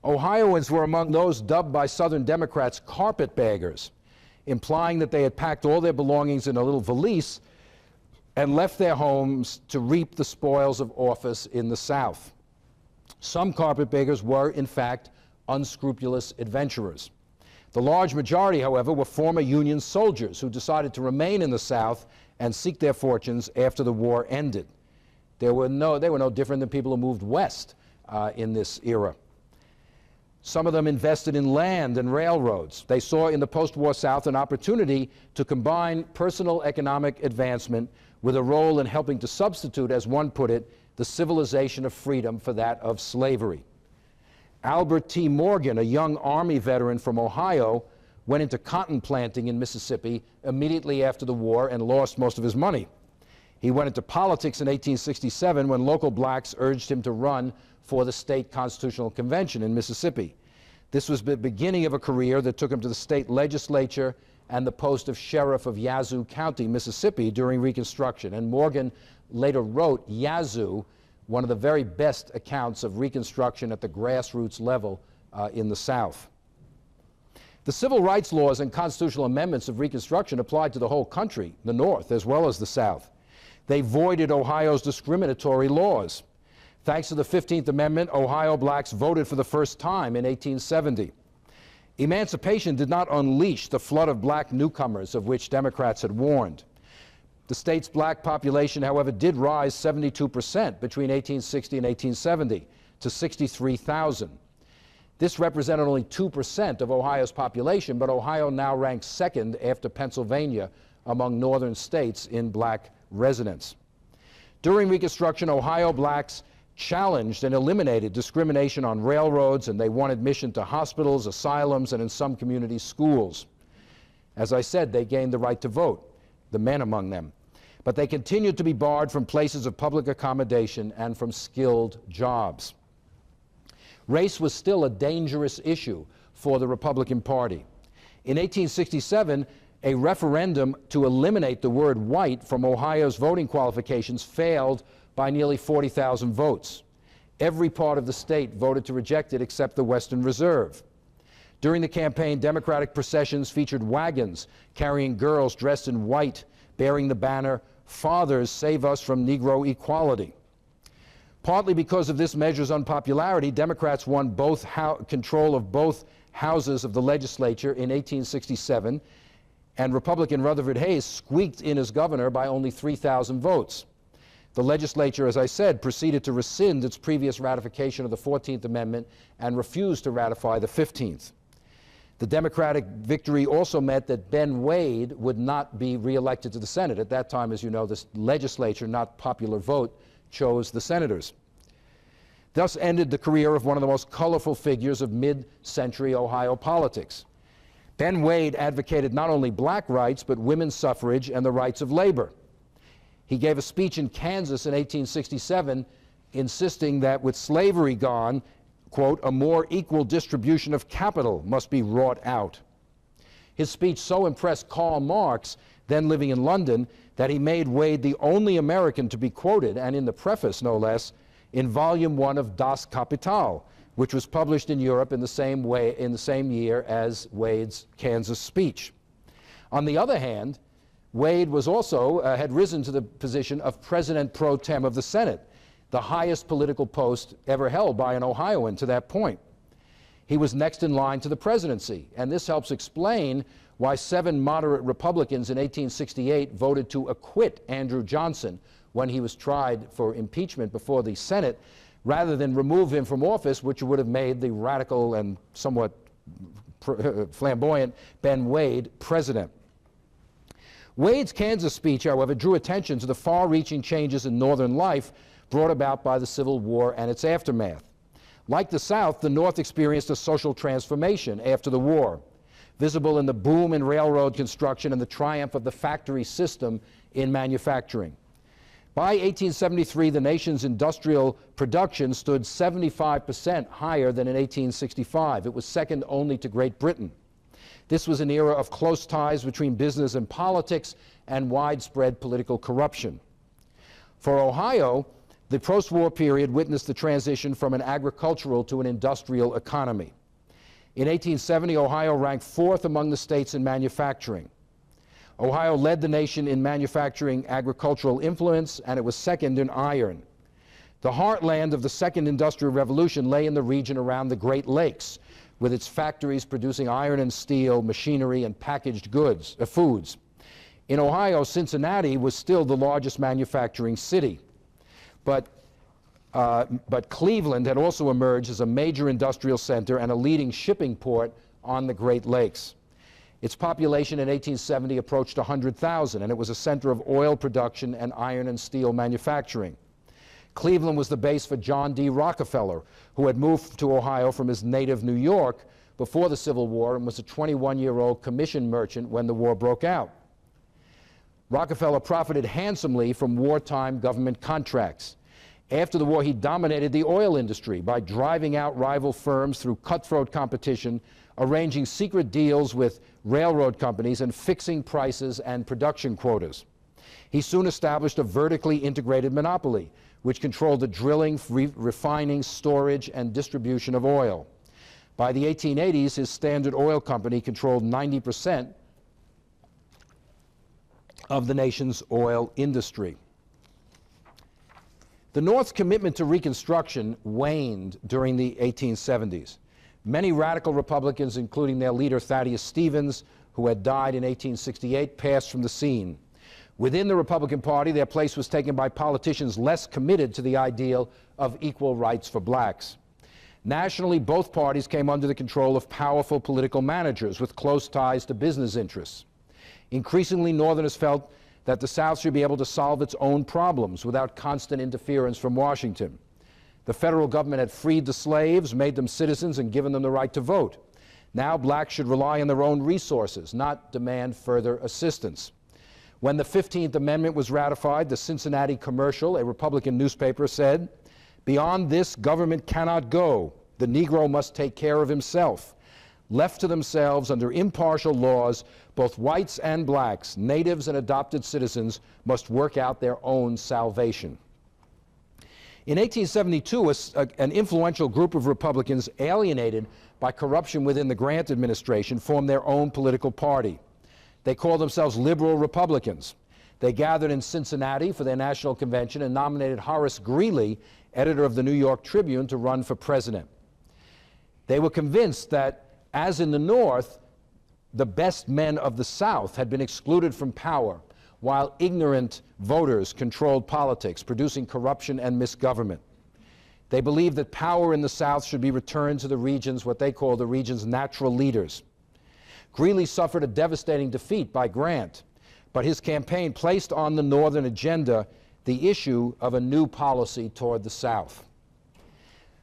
S1: Ohioans were among those dubbed by Southern Democrats carpetbaggers, implying that they had packed all their belongings in a little valise and left their homes to reap the spoils of office in the South. Some carpetbaggers were, in fact, unscrupulous adventurers. The large majority, however, were former Union soldiers who decided to remain in the South and seek their fortunes after the war ended. They were no different than people who moved west in this era. Some of them invested in land and railroads. They saw in the post-war South an opportunity to combine personal economic advancement with a role in helping to substitute, as one put it, the civilization of freedom for that of slavery. Albert T. Morgan, a young Army veteran from Ohio, went into cotton planting in Mississippi immediately after the war and lost most of his money. He went into politics in 1867 when local blacks urged him to run for the state constitutional convention in Mississippi. This was the beginning of a career that took him to the state legislature and the post of sheriff of Yazoo County, Mississippi, during Reconstruction. And Morgan later wrote Yazoo, one of the very best accounts of Reconstruction at the grassroots level in the South. The civil rights laws and constitutional amendments of Reconstruction applied to the whole country, the North as well as the South. They voided Ohio's discriminatory laws. Thanks to the 15th Amendment, Ohio blacks voted for the first time in 1870. Emancipation did not unleash the flood of black newcomers of which Democrats had warned. The state's black population, however, did rise 72% between 1860 and 1870 to 63,000. This represented only 2% of Ohio's population, but Ohio now ranks second after Pennsylvania among northern states in black residents. During Reconstruction, Ohio blacks challenged and eliminated discrimination on railroads, and they won admission to hospitals, asylums, and in some communities, schools. As I said, they gained the right to vote, the men among them. But they continued to be barred from places of public accommodation and from skilled jobs. Race was still a dangerous issue for the Republican Party. In 1867, A referendum to eliminate the word white from Ohio's voting qualifications failed by nearly 40,000 votes. Every part of the state voted to reject it except the Western Reserve. During the campaign, Democratic processions featured wagons carrying girls dressed in white, bearing the banner, "Fathers, save us from Negro equality." Partly because of this measure's unpopularity, Democrats won control of both houses of the legislature in 1867, and Republican Rutherford Hayes squeaked in as governor by only 3,000 votes. The legislature, as I said, proceeded to rescind its previous ratification of the 14th Amendment and refused to ratify the 15th. The Democratic victory also meant that Ben Wade would not be reelected to the Senate. At that time, as you know, the legislature, not popular vote, chose the senators. Thus ended the career of one of the most colorful figures of mid-century Ohio politics. Ben Wade advocated not only black rights, but women's suffrage and the rights of labor. He gave a speech in Kansas in 1867 insisting that with slavery gone, quote, "a more equal distribution of capital must be wrought out." His speech so impressed Karl Marx, then living in London, that he made Wade the only American to be quoted, and in the preface no less, in Volume 1 of Das Kapital, which was published in Europe in the same year as Wade's Kansas speech. On the other hand, Wade was also had risen to the position of President pro tem of the Senate, the highest political post ever held by an Ohioan to that point. He was next in line to the presidency, and this helps explain why 7 moderate Republicans in 1868 voted to acquit Andrew Johnson when he was tried for impeachment before the Senate, rather than remove him from office, which would have made the radical and somewhat flamboyant Ben Wade president. Wade's Kansas speech, however, drew attention to the far-reaching changes in Northern life brought about by the Civil War and its aftermath. Like the South, the North experienced a social transformation after the war, visible in the boom in railroad construction and the triumph of the factory system in manufacturing. By 1873, the nation's industrial production stood 75% higher than in 1865. It was second only to Great Britain. This was an era of close ties between business and politics and widespread political corruption. For Ohio, the post-war period witnessed the transition from an agricultural to an industrial economy. In 1870, Ohio ranked 4th among the states in manufacturing. Ohio led the nation in manufacturing agricultural influence, and it was second in iron. The heartland of the Second Industrial Revolution lay in the region around the Great Lakes, with its factories producing iron and steel, machinery, and packaged foods. In Ohio, Cincinnati was still the largest manufacturing city. But Cleveland had also emerged as a major industrial center and a leading shipping port on the Great Lakes. Its population in 1870 approached 100,000, and it was a center of oil production and iron and steel manufacturing. Cleveland was the base for John D. Rockefeller, who had moved to Ohio from his native New York before the Civil War and was a 21-year-old commission merchant when the war broke out. Rockefeller profited handsomely from wartime government contracts. After the war, he dominated the oil industry by driving out rival firms through cutthroat competition, arranging secret deals with railroad companies, and fixing prices and production quotas. He soon established a vertically integrated monopoly, which controlled the drilling, refining, storage, and distribution of oil. By the 1880s, his Standard Oil Company controlled 90% of the nation's oil industry. The North's commitment to Reconstruction waned during the 1870s. Many radical Republicans, including their leader Thaddeus Stevens, who had died in 1868, passed from the scene. Within the Republican Party, their place was taken by politicians less committed to the ideal of equal rights for blacks. Nationally, both parties came under the control of powerful political managers with close ties to business interests. Increasingly, Northerners felt that the South should be able to solve its own problems without constant interference from Washington. The federal government had freed the slaves, made them citizens, and given them the right to vote. Now blacks should rely on their own resources, not demand further assistance. When the 15th Amendment was ratified, the Cincinnati Commercial, a Republican newspaper, said, "Beyond this, government cannot go. The Negro must take care of himself. Left to themselves under impartial laws, both whites and blacks, natives and adopted citizens, must work out their own salvation. In 1872, an influential group of Republicans, alienated by corruption within the Grant administration, formed their own political party. They called themselves Liberal Republicans. They gathered in Cincinnati for their national convention and nominated Horace Greeley, editor of the New York Tribune, to run for president. They were convinced that, as in the North, the best men of the South had been excluded from power, while ignorant voters controlled politics, producing corruption and misgovernment. They believed that power in the South should be returned to the regions, what they call the region's natural leaders. Greeley suffered a devastating defeat by Grant, but his campaign placed on the Northern agenda the issue of a new policy toward the South.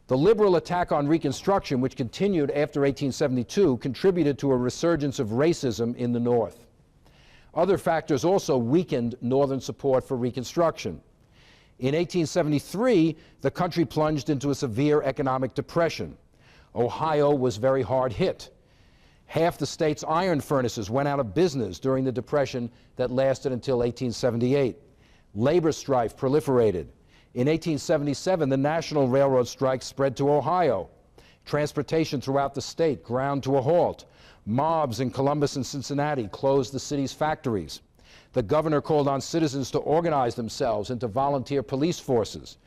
S1: The liberal attack on Reconstruction, which continued after 1872, contributed to a resurgence of racism in the North. Other factors also weakened Northern support for Reconstruction. In 1873, the country plunged into a severe economic depression. Ohio was very hard hit. Half the state's iron furnaces went out of business during the Depression that lasted until 1878. Labor strife proliferated. In 1877, the national railroad strike spread to Ohio. Transportation throughout the state ground to a halt. Mobs in Columbus and Cincinnati closed the city's factories. The governor called on citizens to organize themselves into volunteer police forces.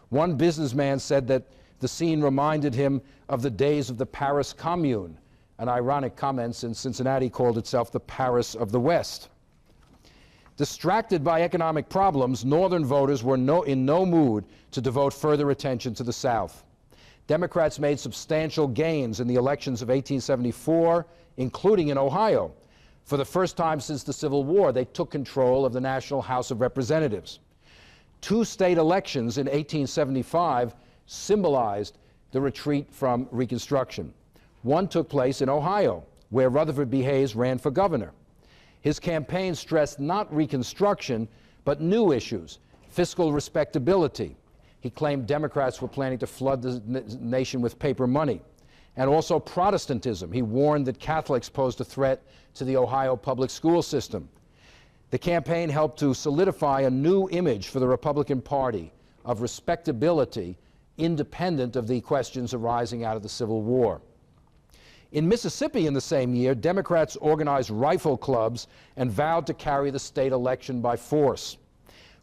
S1: One businessman said that the scene reminded him of the days of the Paris Commune, an ironic comment since Cincinnati called itself the Paris of the West. Distracted by economic problems, Northern voters were in no mood to devote further attention to the South. Democrats made substantial gains in the elections of 1874, including in Ohio. For the first time since the Civil War, they took control of the National House of Representatives. Two state elections in 1875 symbolized the retreat from Reconstruction. One took place in Ohio, where Rutherford B. Hayes ran for governor. His campaign stressed not Reconstruction, but new issues, fiscal respectability. He claimed Democrats were planning to flood the nation with paper money. And also Protestantism. He warned that Catholics posed a threat to the Ohio public school system. The campaign helped to solidify a new image for the Republican Party of respectability, independent of the questions arising out of the Civil War. In Mississippi in the same year, Democrats organized rifle clubs and vowed to carry the state election by force.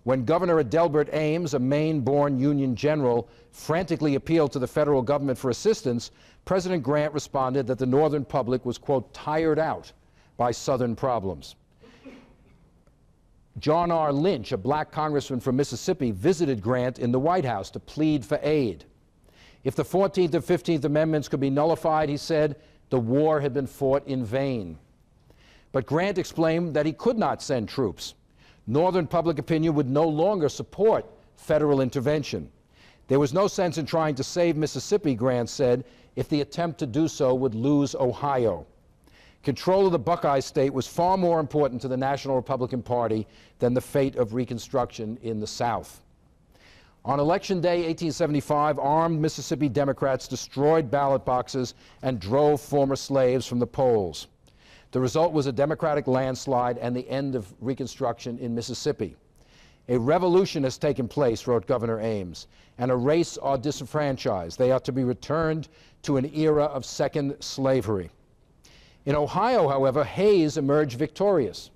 S1: When Governor Adelbert Ames, a Maine-born Union general, frantically appealed to the federal government for assistance, President Grant responded that the Northern public was, quote, tired out by Southern problems. John R. Lynch, a black congressman from Mississippi, visited Grant in the White House to plead for aid. If the 14th and 15th Amendments could be nullified, he said, the war had been fought in vain. But Grant explained that he could not send troops. Northern public opinion would no longer support federal intervention. There was no sense in trying to save Mississippi, Grant said, if the attempt to do so would lose Ohio. Control of the Buckeye State was far more important to the National Republican Party than the fate of Reconstruction in the South. On Election Day 1875, armed Mississippi Democrats destroyed ballot boxes and drove former slaves from the polls. The result was a Democratic landslide and the end of Reconstruction in Mississippi. A revolution has taken place, wrote Governor Ames, and a race are disenfranchised. They are to be returned to an era of second slavery. In Ohio, however, Hayes emerged victorious.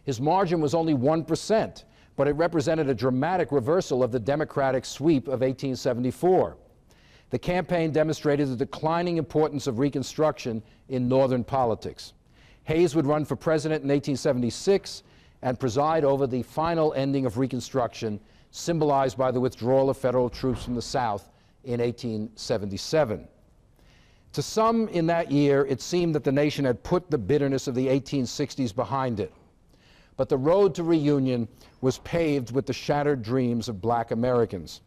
S1: His margin was only 1%, but it represented a dramatic reversal of the Democratic sweep of 1874. The campaign demonstrated the declining importance of Reconstruction in Northern politics. Hayes would run for president in 1876 and preside over the final ending of Reconstruction, symbolized by the withdrawal of federal troops from the South in 1877. To some in that year, it seemed that the nation had put the bitterness of the 1860s behind it. But the road to reunion was paved with the shattered dreams of black Americans.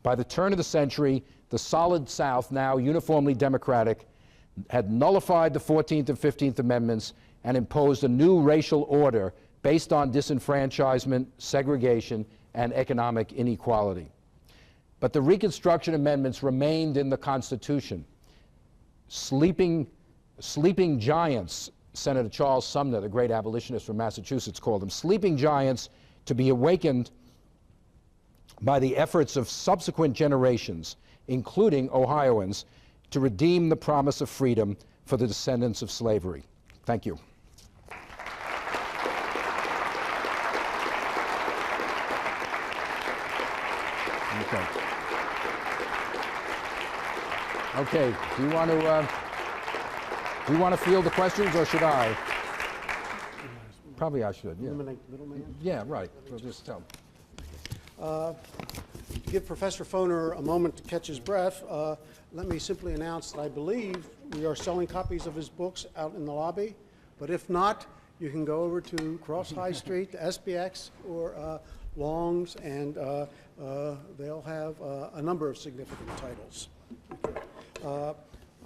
S1: By the turn of the century, the solid South, now uniformly Democratic, had nullified the 14th and 15th Amendments and imposed a new racial order based on disenfranchisement, segregation, and economic inequality. But the Reconstruction Amendments remained in the Constitution, sleeping sleeping giants, Senator Charles Sumner, the great abolitionist from Massachusetts, called them, sleeping giants to be awakened by the efforts of subsequent generations, including Ohioans, to redeem the promise of freedom for the descendants of slavery. Thank you. Okay. Okay. Do you want to field the questions, or should I? Probably I should. Yeah.
S3: Eliminate middleman.
S1: Yeah. Right. We'll just tell.
S3: To give Professor Foner a moment to catch his breath, let me simply announce that I believe we are selling copies of his books out in the lobby. But if not, you can go over to Cross High Street, to SBX, or Long's, and they'll have a number of significant titles.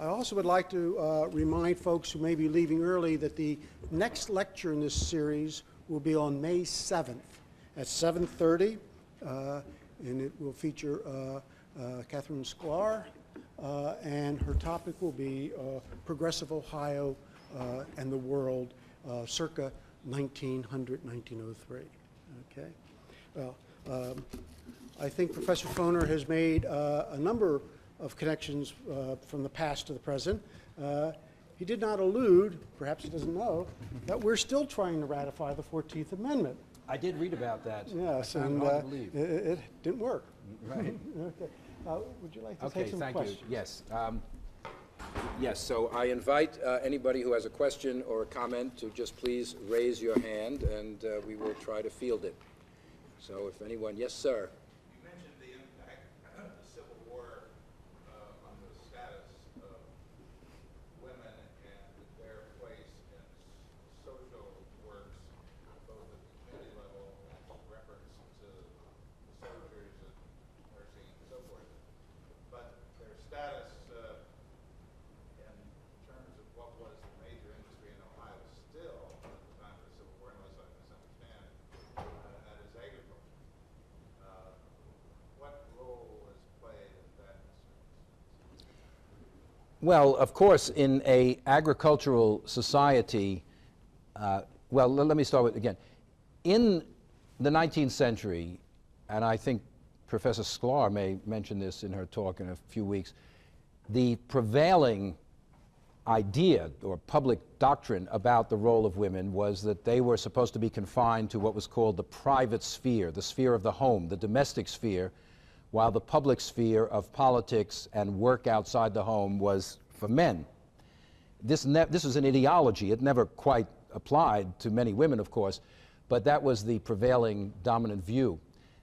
S3: I also would like to remind folks who may be leaving early that the next lecture in this series will be on May 7th at 7:30, and it will feature Catherine Sklar, and her topic will be Progressive Ohio and the World circa 1900, 1903. Okay. Well, I think Professor Foner has made a number of connections from the past to the present. He did not allude, perhaps he doesn't know, that we're still trying to ratify the 14th Amendment.
S1: I did read about that.
S3: Yes, and it didn't work.
S1: Right.
S3: Okay. Would you like to take some
S1: thank
S3: questions?
S1: you. Yes. Yes, so I invite anybody who has a question or a comment to just please raise your hand, and we will try to field it. So if anyone, yes, sir.
S4: You mentioned the impact of the Civil War on the status of women and their place in social works, both at the community level and reference to the soldiers and nursing and so forth. But their status in terms of what was the major industry in Ohio still at the time of the Civil War, unless I misunderstand, that is agriculture. What role was played in that?
S1: Well, of course, in a agricultural society, well, let me start with, again, in the 19th century, and I think Professor Sklar may mention this in her talk in a few weeks, the prevailing idea or public doctrine about the role of women was that they were supposed to be confined to what was called the private sphere, the sphere of the home, the domestic sphere, while the public sphere of politics and work outside the home was for men. This was an ideology. It never quite applied to many women, of course, but that was the prevailing dominant view.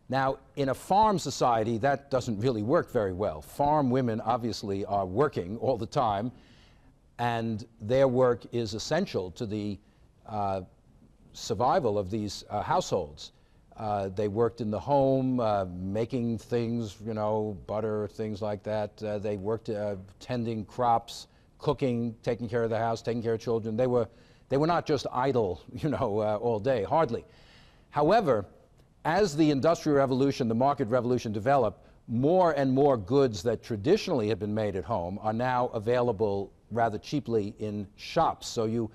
S1: Now, in a farm society, that doesn't really work very well. Farm women obviously are working all the time, and their work is essential to the survival of these households. They worked in the home, making things, you know, butter, things like that. They worked tending crops, cooking, taking care of the house, taking care of children. They were not just idle, you know, all day, hardly. However, as the Industrial Revolution, the market revolution developed, more and more goods that traditionally had been made at home are now available rather cheaply in shops. So you,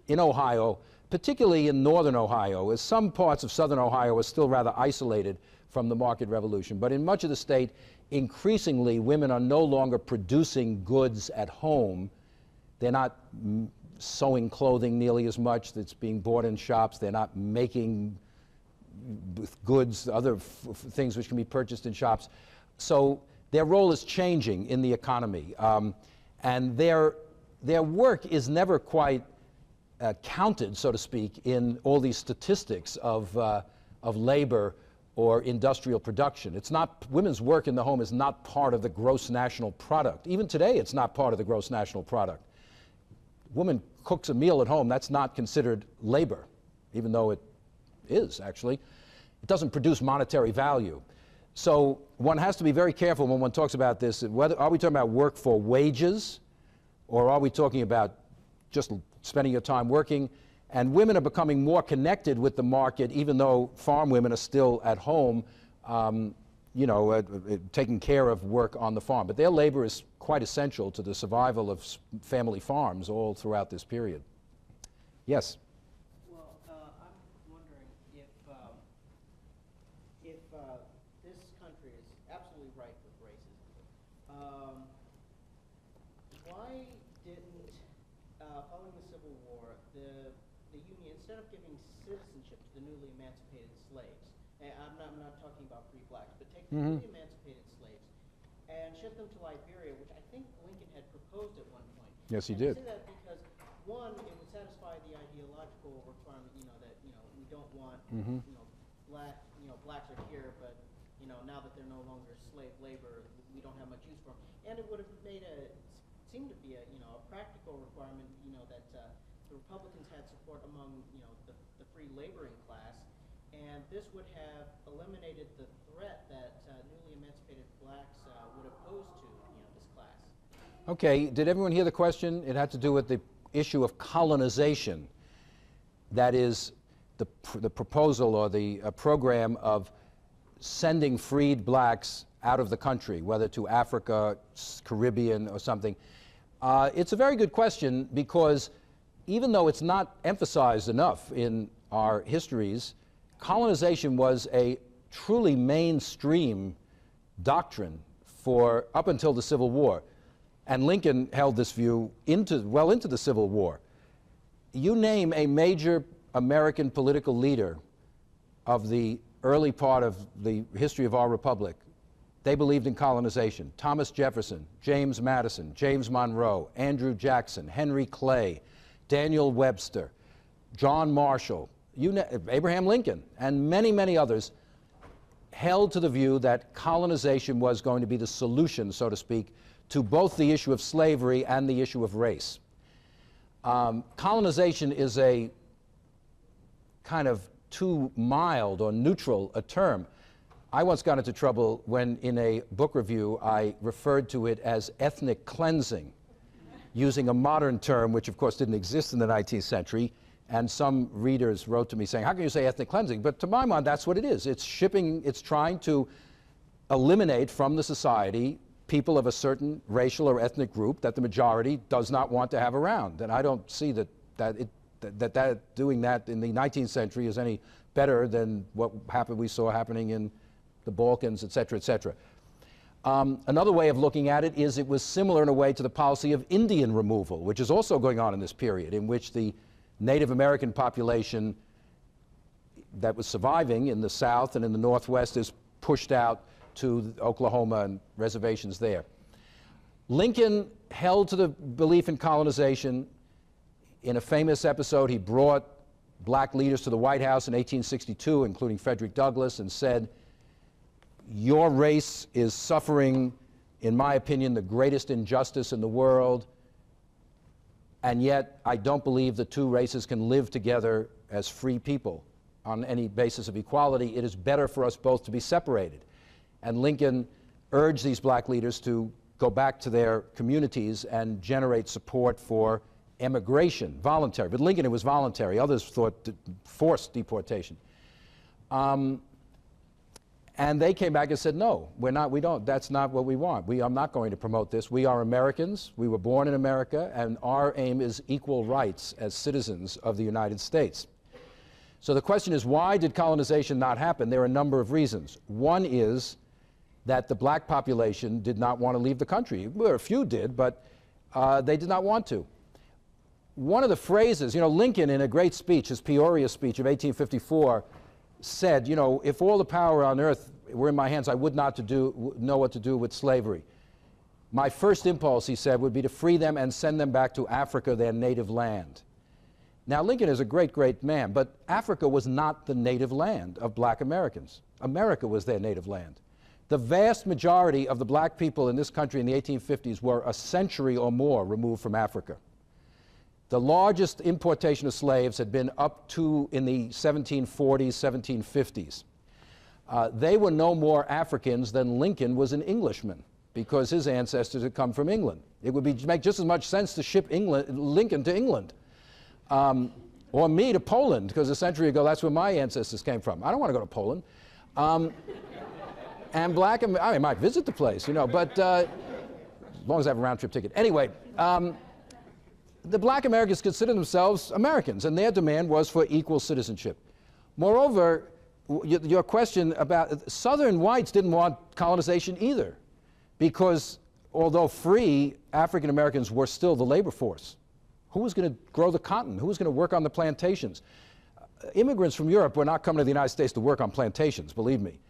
S1: in Ohio, particularly in northern Ohio, as some parts of southern Ohio are still rather isolated from the market revolution, but in much of the state, increasingly women are no longer producing goods at home. They're not sewing clothing nearly as much that's being bought in shops. They're not making goods, other things which can be purchased in shops. So their role is changing in the economy. And their work is never quite counted, so to speak, in all these statistics of labor or industrial production. It's not, women's work in the home is not part of the gross national product. Even today, it's not part of the gross national product. Woman cooks a meal at home, that's not considered labor, even though it is, actually. It doesn't produce monetary value. So one has to be very careful when one talks about this. Whether, are we talking about work for wages, or are we talking about just spending your time working? And women are becoming more connected with the market, even though farm women are still at home. taking care of work on the farm. But their labor is quite essential to the survival of family farms all throughout this period. Yes?
S5: Well, I'm wondering if this country is absolutely ripe with racism. Why didn't, following the Civil War, the Union, instead of giving citizenship to the newly emancipated slaves, and I'm not talking about free blacks, but take the newly emancipated slaves and ship them to Liberia, which I think Lincoln had proposed at one point.
S1: Yes, he
S5: And
S1: did.
S5: I say that because, one, it would satisfy the ideological requirement, that we don't want, blacks are here, but now that they're no longer slave labor, we don't have much use for them. And it would have seemed to be a practical requirement, that the Republicans had support among the free laboring class, and this would have eliminated the threat that newly emancipated blacks would have posed to this class.
S1: Okay, did everyone hear the question? It had to do with the issue of colonization. That is the proposal or the program of sending freed blacks out of the country, whether to Africa, Caribbean, or something. It's a very good question, because even though it's not emphasized enough in our histories, colonization was a truly mainstream doctrine for up until the Civil War. And Lincoln held this view well into the Civil War. You name a major American political leader of the early part of the history of our republic, they believed in colonization. Thomas Jefferson, James Madison, James Monroe, Andrew Jackson, Henry Clay, Daniel Webster, John Marshall, Abraham Lincoln, and many, many others held to the view that colonization was going to be the solution, so to speak, to both the issue of slavery and the issue of race. Colonization is a kind of too mild or neutral a term. I once got into trouble when in a book review I referred to it as ethnic cleansing, using a modern term which of course didn't exist in the 19th century, and some readers wrote to me saying, how can you say ethnic cleansing? But to my mind, that's what it is. It's trying to eliminate from the society people of a certain racial or ethnic group that the majority does not want to have around. And I don't see that doing that in the 19th century is any better than what we saw happening in the Balkans, et cetera, et cetera. Another way of looking at it is it was similar in a way to the policy of Indian removal, which is also going on in this period, in which the Native American population that was surviving in the South and in the Northwest is pushed out to Oklahoma and reservations there. Lincoln held to the belief in colonization. In a famous episode, he brought black leaders to the White House in 1862, including Frederick Douglass, and said, your race is suffering, in my opinion, the greatest injustice in the world, and yet I don't believe the two races can live together as free people on any basis of equality. It is better for us both to be separated. And Lincoln urged these black leaders to go back to their communities and generate support for emigration, voluntary. But Lincoln, it was voluntary. Others thought forced deportation. And they came back and said, no, that's not what we want. I'm not going to promote this. We are Americans. We were born in America, and our aim is equal rights as citizens of the United States. So the question is, why did colonization not happen? There are a number of reasons. One is that the black population did not want to leave the country. Well, a few did, but they did not want to. One of the phrases, Lincoln in a great speech, his Peoria speech of 1854, said, if all the power on earth were in my hands, I would not know what to do with slavery. My first impulse, he said, would be to free them and send them back to Africa, their native land. Now, Lincoln is a great, great man, but Africa was not the native land of black Americans. America was their native land. The vast majority of the black people in this country in the 1850s were a century or more removed from Africa. The largest importation of slaves had been up to in the 1740s, 1750s. They were no more Africans than Lincoln was an Englishman, because his ancestors had come from England. It would make just as much sense to ship Lincoln to England, or me to Poland, because a century ago that's where my ancestors came from. I don't want to go to Poland. And I might visit the place, you know, but as long as I have a round-trip ticket. Anyway, the black Americans consider themselves Americans, and their demand was for equal citizenship. Moreover, your question about Southern whites didn't want colonization either, because although free, African Americans were still the labor force. Who was going to grow the cotton? Who was going to work on the plantations? Immigrants from Europe were not coming to the United States to work on plantations, believe me.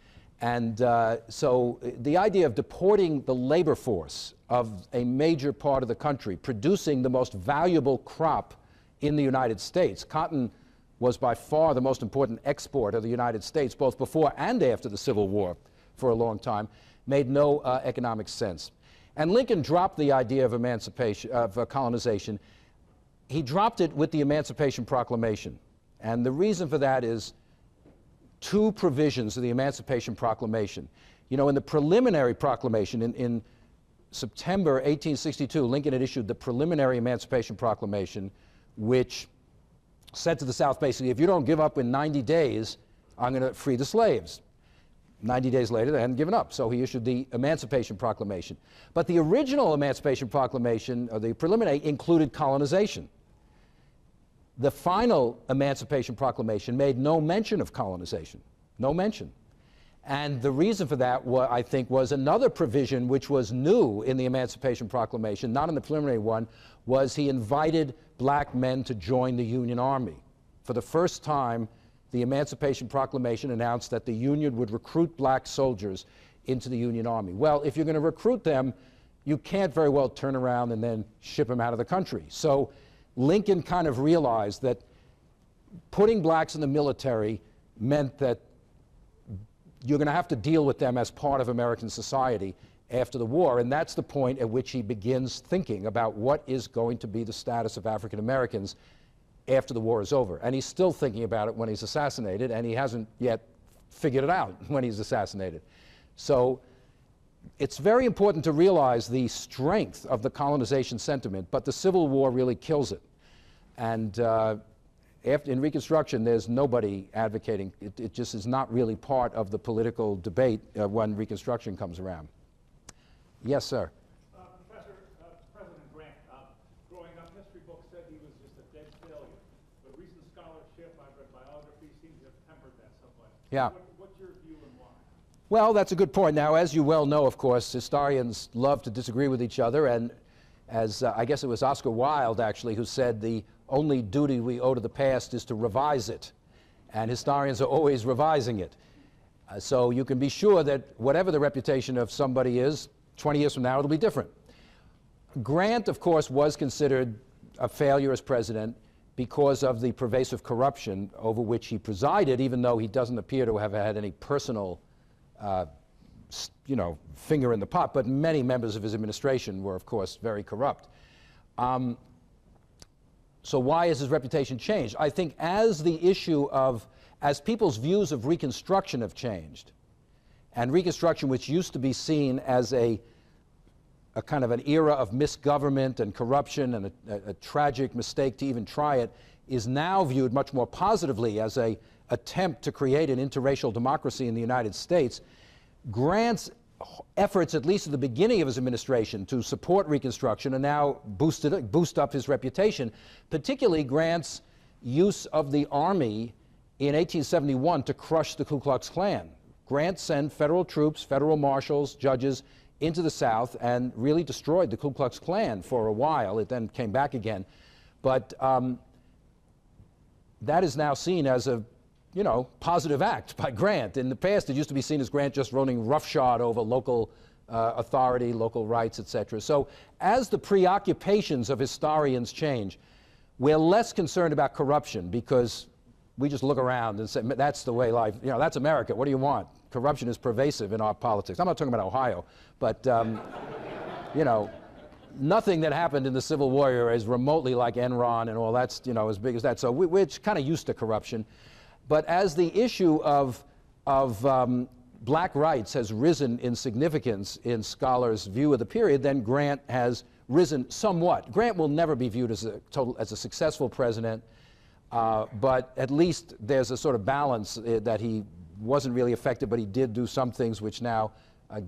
S1: And so the idea of deporting the labor force of a major part of the country, producing the most valuable crop in the United States, cotton was by far the most important export of the United States, both before and after the Civil War for a long time, made no economic sense. And Lincoln dropped the idea of emancipation, of colonization. He dropped it with the Emancipation Proclamation. And the reason for that is two provisions of the Emancipation Proclamation. You know, in the preliminary proclamation, in September 1862, Lincoln had issued the preliminary Emancipation Proclamation, which said to the South basically, if you don't give up in 90 days, I'm going to free the slaves. 90 days later, they hadn't given up, so he issued the Emancipation Proclamation. But the original Emancipation Proclamation, or the preliminary, included colonization. The final Emancipation Proclamation made no mention of colonization, no mention. And the reason for that, I think, was another provision which was new in the Emancipation Proclamation, not in the preliminary one, was he invited black men to join the Union Army. For the first time, the Emancipation Proclamation announced that the Union would recruit black soldiers into the Union Army. Well, if you're going to recruit them, you can't very well turn around and then ship them out of the country. So Lincoln kind of realized that putting blacks in the military meant that you're going to have to deal with them as part of American society after the war, and that's the point at which he begins thinking about what is going to be the status of African Americans after the war is over. And he's still thinking about it when he's assassinated, and he hasn't yet figured it out when he's assassinated. So it's very important to realize the strength of the colonization sentiment, but the Civil War really kills it. And in Reconstruction, there's nobody advocating. It just is not really part of the political debate when Reconstruction comes around. Yes, sir.
S6: President Grant, growing up, history books said he was just a dead failure. But recent scholarship, I've read biographies, seems to have tempered that somewhat.
S1: Yeah.
S6: What's your view and why?
S1: Well, that's a good point. Now, as you well know, of course, historians love to disagree with each other, and as I guess it was Oscar Wilde, actually, who said the only duty we owe to the past is to revise it, and historians are always revising it. So you can be sure that whatever the reputation of somebody is, 20 years from now, it'll be different. Grant, of course, was considered a failure as president because of the pervasive corruption over which he presided, even though he doesn't appear to have had any personal finger in the pot, but many members of his administration were, of course, very corrupt. So why has his reputation changed? I think as people's views of Reconstruction have changed, and Reconstruction, which used to be seen as a kind of an era of misgovernment and corruption and a tragic mistake to even try it, is now viewed much more positively as an attempt to create an interracial democracy in the United States. Grant's efforts, at least at the beginning of his administration, to support Reconstruction are now boost up his reputation, particularly Grant's use of the Army in 1871 to crush the Ku Klux Klan. Grant sent federal troops, federal marshals, judges into the South and really destroyed the Ku Klux Klan for a while. It then came back again. But that is now seen as a positive act by Grant. In the past, it used to be seen as Grant just running roughshod over local authority, local rights, etc. So as the preoccupations of historians change, we're less concerned about corruption because we just look around and say, that's the way life, that's America. What do you want? Corruption is pervasive in our politics. I'm not talking about Ohio, but, nothing that happened in the Civil War is remotely like Enron and all that's, as big as that. So we're kind of used to corruption. But as the issue of black rights has risen in significance in scholars' view of the period, then Grant has risen somewhat. Grant will never be viewed as a successful president, but at least there's a sort of balance that he wasn't really effective, but he did do some things which now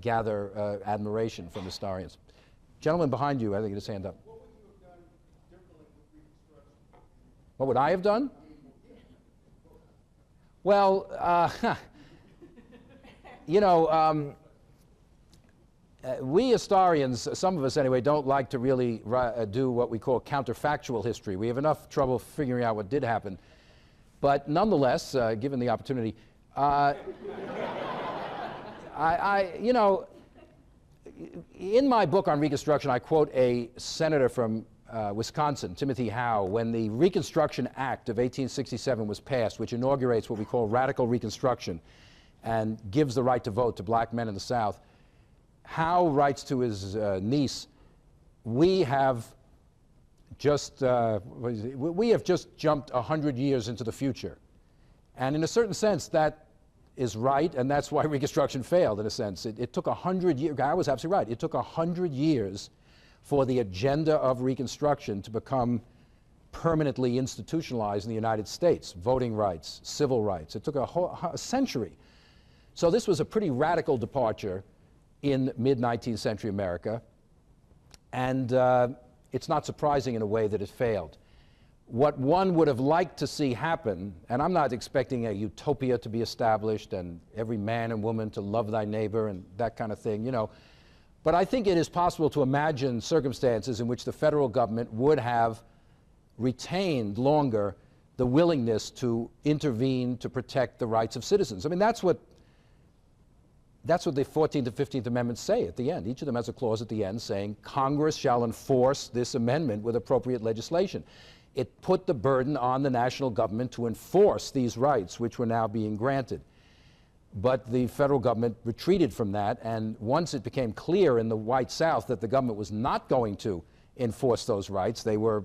S1: gather admiration from historians. Gentleman behind you, I think, had his hand up.
S6: What would you have done differently with Reconstruction?
S1: What would I have done? Well, you know, we historians, some of us anyway, don't like to really do what we call counterfactual history. We have enough trouble figuring out what did happen. But nonetheless, given the opportunity, you know, in my book on Reconstruction, I quote a senator from Wisconsin, Timothy Howe, when the Reconstruction Act of 1867 was passed, which inaugurates what we call radical Reconstruction and gives the right to vote to black men in the South. Howe writes to his niece, we have just jumped 100 years into the future. And in a certain sense, that is right, and that's why Reconstruction failed, in a sense. It took 100 years, Guy was absolutely right, it took 100 years for the agenda of Reconstruction to become permanently institutionalized in the United States. Voting rights, civil rights, it took a century. So this was a pretty radical departure in mid-19th century America, and it's not surprising in a way that it failed. What one would have liked to see happen, and I'm not expecting a utopia to be established and every man and woman to love thy neighbor and that kind of thing, you know, but I think it is possible to imagine circumstances in which the federal government would have retained longer the willingness to intervene to protect the rights of citizens. I mean, that's what the 14th and 15th Amendments say at the end. Each of them has a clause at the end saying Congress shall enforce this amendment with appropriate legislation. It put the burden on the national government to enforce these rights, which were now being granted. But the federal government retreated from that, and once it became clear in the white South that the government was not going to enforce those rights, they were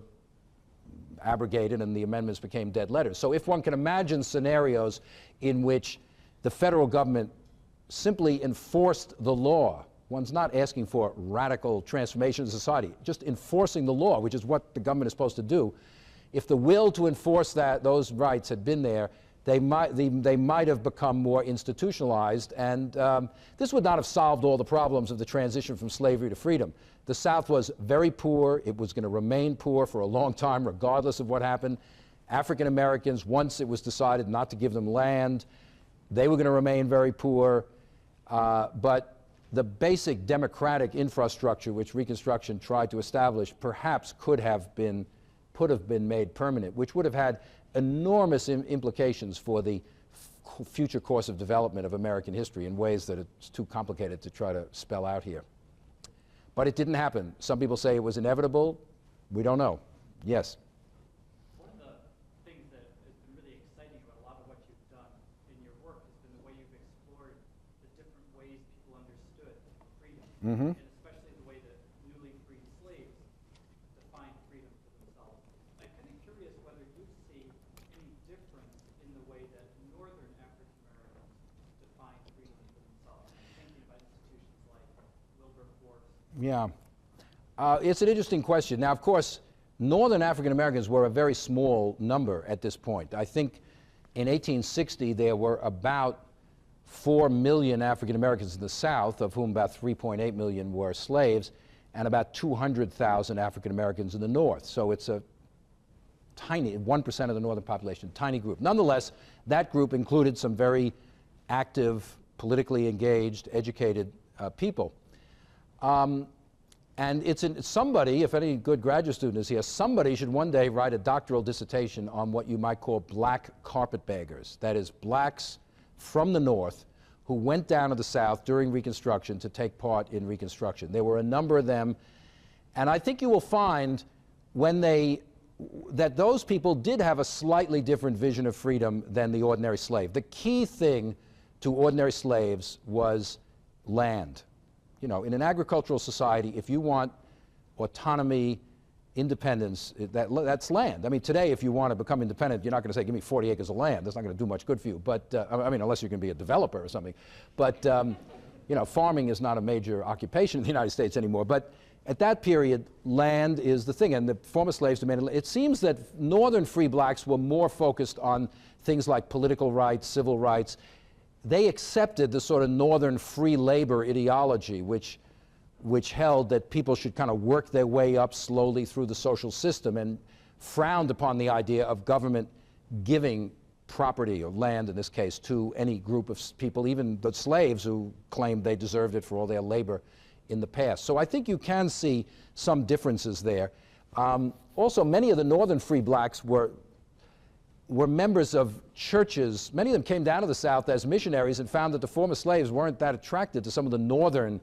S1: abrogated and the amendments became dead letters. So if one can imagine scenarios in which the federal government simply enforced the law, one's not asking for radical transformation of society, just enforcing the law, which is what the government is supposed to do. If the will to enforce those rights had been there, they might have become more institutionalized, and this would not have solved all the problems of the transition from slavery to freedom. The South was very poor. It was going to remain poor for a long time, regardless of what happened. African Americans, once it was decided not to give them land, they were going to remain very poor. But the basic democratic infrastructure which Reconstruction tried to establish perhaps could have been made permanent, which would have had enormous implications for the future course of development of American history in ways that it's too complicated to try to spell out here. But it didn't happen. Some people say it was inevitable. We don't know. Yes?
S7: One of the things that has been really exciting about a lot of what you've done in your work has been the way you've explored the different ways people understood freedom, and especially the way that newly freed slaves defined freedom for themselves. I'm kind of curious whether you see any difference in the way that northern African Americans define freedom for themselves. I'm thinking about institutions like Wilberforce.
S1: Yeah. It's an interesting question. Now, of course, northern African Americans were a very small number at this point. I think in 1860 there were about 4 million African Americans in the South, of whom about 3.8 million were slaves, and about 200,000 African Americans in the North. So it's a tiny, 1% of the northern population, tiny group. Nonetheless, that group included some very active, politically engaged, educated people. And it's somebody, if any good graduate student is here, somebody should one day write a doctoral dissertation on what you might call black carpetbaggers. That is, blacks from the North who went down to the South during Reconstruction to take part in Reconstruction. There were a number of them, and I think you will find that those people did have a slightly different vision of freedom than the ordinary slave. The key thing to ordinary slaves was land. You know, in an agricultural society, if you want autonomy, independence, that's land. I mean, today, if you want to become independent, you're not going to say, give me 40 acres of land. That's not going to do much good for you. But, I mean, unless you're going to be a developer or something. But, you know, farming is not a major occupation in the United States anymore. But at that period, land is the thing. And the former slaves demanded, it seems that northern free blacks were more focused on things like political rights, civil rights. they accepted the sort of northern free labor ideology, which held that people should kind of work their way up slowly through the social system, and frowned upon the idea of government giving property, or land in this case, to any group of people, even the slaves who claimed they deserved it for all their labor in the past. So I think you can see some differences there. Also, many of the northern free blacks were members of churches. Many of them came down to the South as missionaries and found that the former slaves weren't that attracted to some of the northern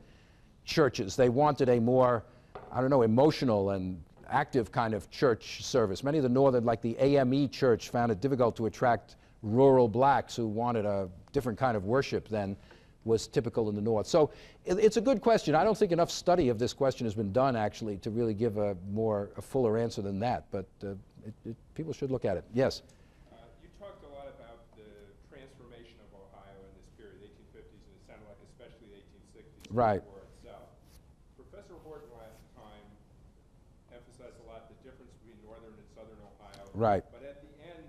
S1: churches. They wanted a more, I don't know, emotional and active kind of church service. Many of the northern, like the AME church, found it difficult to attract rural blacks who wanted a different kind of worship than was typical in the North. So it's a good question. I don't think enough study of this question has been done, actually, to really give a fuller answer than that, but people should look at it. Yes?
S8: You talked a lot about the transformation of Ohio in this period, 1850s, and it sounded like especially the 1860s.
S1: Right.
S8: The war itself. Professor Horton last time emphasized a lot the difference between northern and southern Ohio.
S1: Right.
S8: But at the end,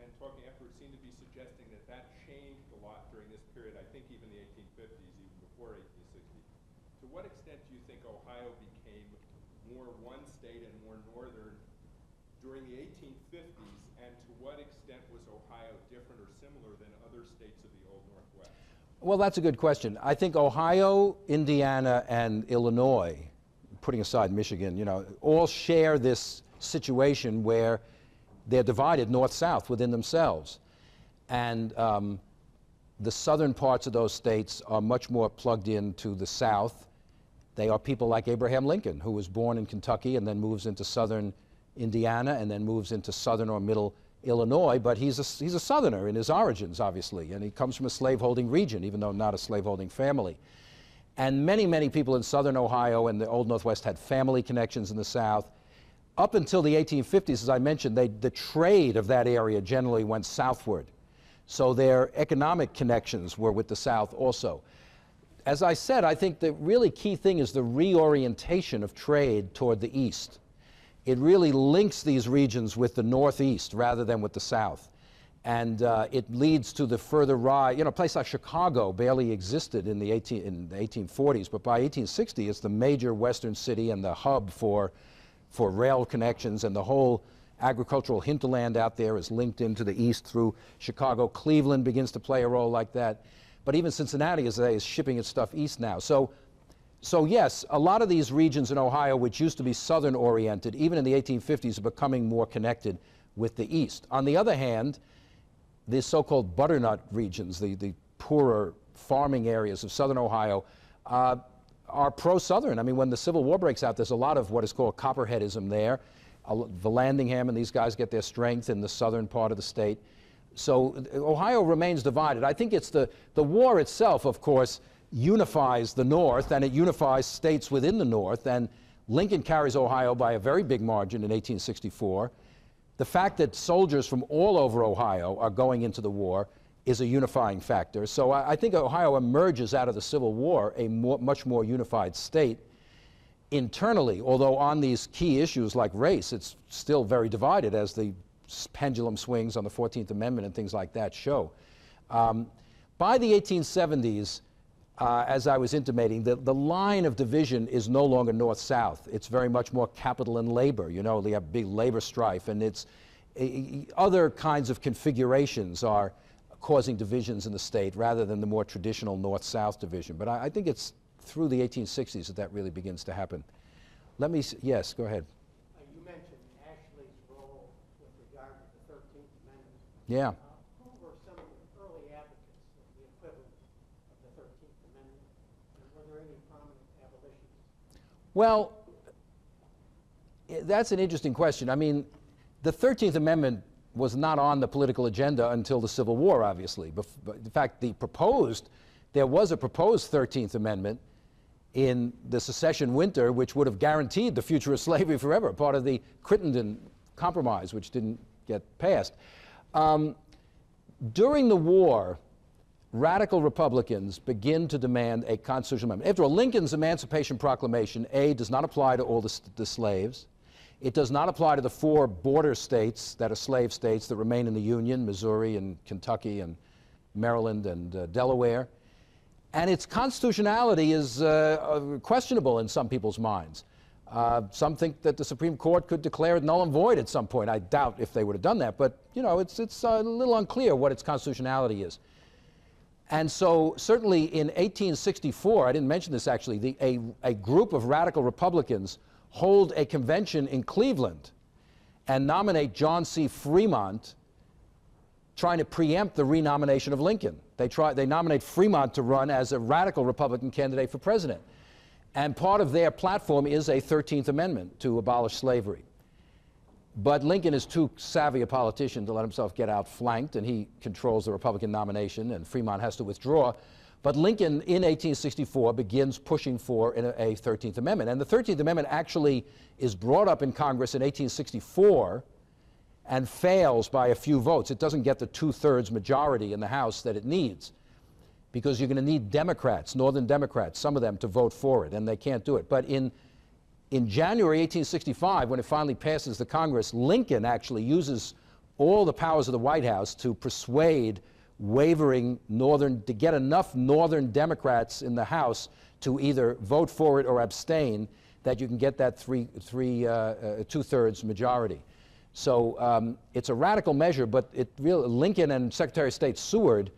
S8: and talking afterwards, seemed to be suggesting that that changed a lot during this period, I think even the 1850s, even before 1860. To what extent do you think Ohio became more one state and more northern during the 1850s, and to what extent was Ohio different or similar than other states of the Old Northwest?
S1: Well, that's a good question. I think Ohio, Indiana, and Illinois, putting aside Michigan, all share this situation where they're divided north-south within themselves. And the southern parts of those states are much more plugged into the South. They are people like Abraham Lincoln, who was born in Kentucky and then moves into southern Indiana and then moves into southern or middle Illinois, but he's a Southerner in his origins, obviously, and he comes from a slaveholding region, even though not a slaveholding family. And many, many people in southern Ohio and the Old Northwest had family connections in the South. Up until the 1850s, as I mentioned, the trade of that area generally went southward. So their economic connections were with the South also. As I said, I think the really key thing is the reorientation of trade toward the east. It really links these regions with the Northeast rather than with the South. And it leads to the further rise. A place like Chicago barely existed in the 1840s, but by 1860, it's the major western city and the hub for rail connections, and the whole agricultural hinterland out there is linked into the east through Chicago. Cleveland begins to play a role like that. But even Cincinnati, as I say, is shipping its stuff east now. So yes, a lot of these regions in Ohio, which used to be southern-oriented, even in the 1850s, are becoming more connected with the east. On the other hand, the so-called butternut regions, the poorer farming areas of southern Ohio, are pro-Southern. I mean, when the Civil War breaks out, there's a lot of what is called Copperheadism there. Vallandigham and these guys get their strength in the southern part of the state. So Ohio remains divided. I think it's the war itself, of course, unifies the North, and it unifies states within the North, and Lincoln carries Ohio by a very big margin in 1864. The fact that soldiers from all over Ohio are going into the war is a unifying factor. So I think Ohio emerges out of the Civil War a much more unified state internally, although on these key issues like race, it's still very divided, as the pendulum swings on the 14th Amendment and things like that show. By the 1870s, as I was intimating, the line of division is no longer north-south. It's very much more capital and labor. They have big labor strife, and it's other kinds of configurations are causing divisions in the state rather than the more traditional north-south division. But I think it's through the 1860s that really begins to happen. Yes, go ahead.
S3: You mentioned Ashley's role with regard to the 13th Amendment.
S1: Yeah.
S3: Who were some of the early advocates of the equivalent of the 13th Amendment? And were there any prominent abolitionists?
S1: Well, that's an interesting question. I mean, the 13th Amendment was not on the political agenda until the Civil War, obviously. In fact, there was a proposed 13th Amendment in the secession winter, which would have guaranteed the future of slavery forever, part of the Crittenden Compromise, which didn't get passed. During the war, radical Republicans begin to demand a constitutional amendment. After all, Lincoln's Emancipation Proclamation, does not apply to all the slaves. It does not apply to the 4 border states that are slave states that remain in the Union, Missouri and Kentucky and Maryland and Delaware. And its constitutionality is questionable in some people's minds. Some think that the Supreme Court could declare it null and void at some point. I doubt if they would have done that, but you know, it's a little unclear what its constitutionality is. And so certainly in 1864, I didn't mention this actually, a group of radical Republicans hold a convention in Cleveland and nominate John C. Fremont, trying to preempt the renomination of Lincoln. They nominate Fremont to run as a radical Republican candidate for president. And part of their platform is a 13th Amendment to abolish slavery. But Lincoln is too savvy a politician to let himself get outflanked, and he controls the Republican nomination, and Fremont has to withdraw. But Lincoln, in 1864, begins pushing for a 13th Amendment. And the 13th Amendment actually is brought up in Congress in 1864 and fails by a few votes. It doesn't get the 2/3 majority in the House that it needs, because you're going to need Democrats, Northern Democrats, some of them, to vote for it, and they can't do it. But in January 1865, when it finally passes the Congress, Lincoln actually uses all the powers of the White House to persuade wavering to get enough Northern Democrats in the House to either vote for it or abstain, that you can get that 2/3 majority. So it's a radical measure, but Lincoln and Secretary of State Seward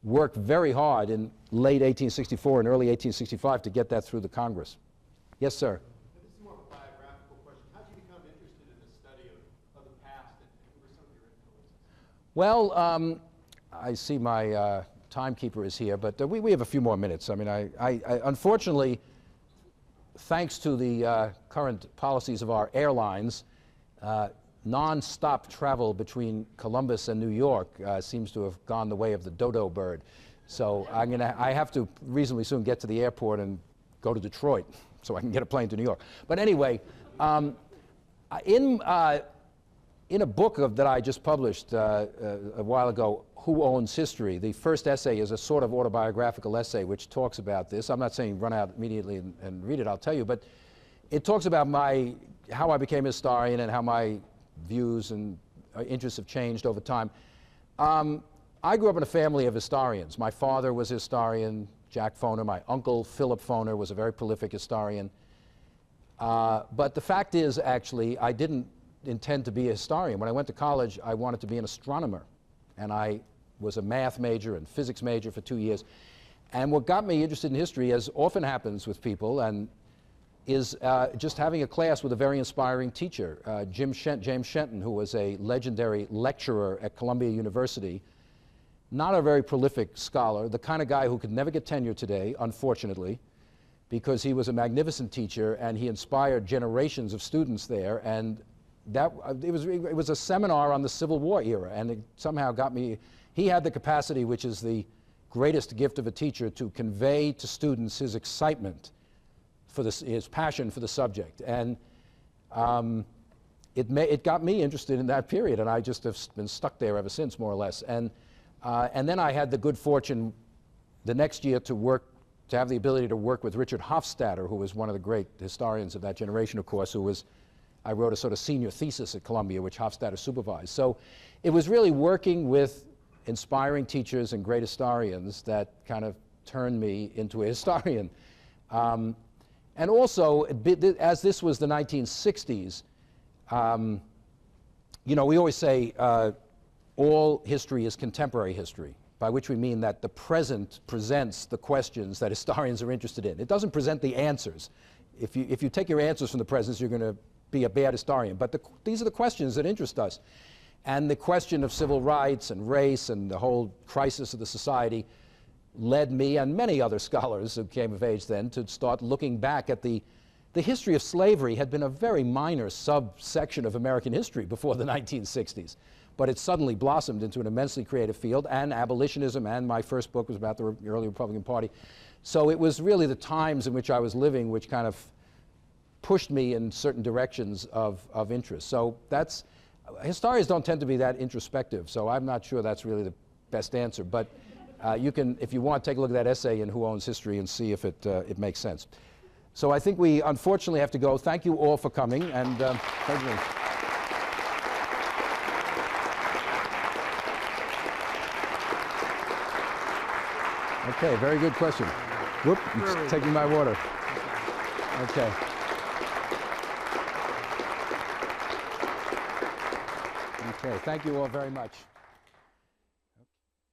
S1: worked very hard in late 1864 and early 1865 to get that through the Congress. Yes, sir?
S9: This is more of a biographical question. How did you become interested in the study of the past, and who were some of your influences?
S1: Well, I see my timekeeper is here, but we have a few more minutes. I mean, I unfortunately, thanks to the current policies of our airlines, non-stop travel between Columbus and New York seems to have gone the way of the dodo bird. So I have to reasonably soon get to the airport and go to Detroit so I can get a plane to New York. But anyway, in a book that I just published a while ago, Who Owns History, the first essay is a sort of autobiographical essay which talks about this. I'm not saying run out immediately and read it, I'll tell you, but it talks about how I became a historian and how my views and interests have changed over time. I grew up in a family of historians. My father was a historian, Jack Foner. My uncle, Philip Foner, was a very prolific historian. But the fact is, actually, I didn't intend to be a historian. When I went to college, I wanted to be an astronomer. And I was a math major and physics major for 2 years. And what got me interested in history, as often happens with people, is just having a class with a very inspiring teacher, James Shenton, who was a legendary lecturer at Columbia University, not a very prolific scholar, the kind of guy who could never get tenure today, unfortunately, because he was a magnificent teacher and he inspired generations of students there. And it was a seminar on the Civil War era, and it somehow got me. He had the capacity, which is the greatest gift of a teacher, to convey to students his excitement for his passion for the subject. And it got me interested in that period, and I just have been stuck there ever since, more or less. And then I had the good fortune the next year to have the ability to work with Richard Hofstadter, who was one of the great historians of that generation, of course, I wrote a sort of senior thesis at Columbia, which Hofstadter supervised. So it was really working with inspiring teachers and great historians that kind of turned me into a historian. And also, as this was the 1960s, we always say all history is contemporary history, by which we mean that the present presents the questions that historians are interested in. It doesn't present the answers. If you take your answers from the present, you're going to be a bad historian. But these are the questions that interest us. And the question of civil rights and race and the whole crisis of the society led me and many other scholars who came of age then to start looking back at the history of slavery. Had been a very minor subsection of American history before the 1960s, but it suddenly blossomed into an immensely creative field, and abolitionism, and my first book was about the early Republican Party. So it was really the times in which I was living which kind of pushed me in certain directions of interest. So historians don't tend to be that introspective, so I'm not sure that's really the best answer, but you can, if you want, take a look at that essay in Who Owns History and see if it makes sense. So I think we unfortunately have to go. Thank you all for coming, and thank you. Okay, very good question. Whoop, I'm taking my water. Okay. Okay, thank you all very much.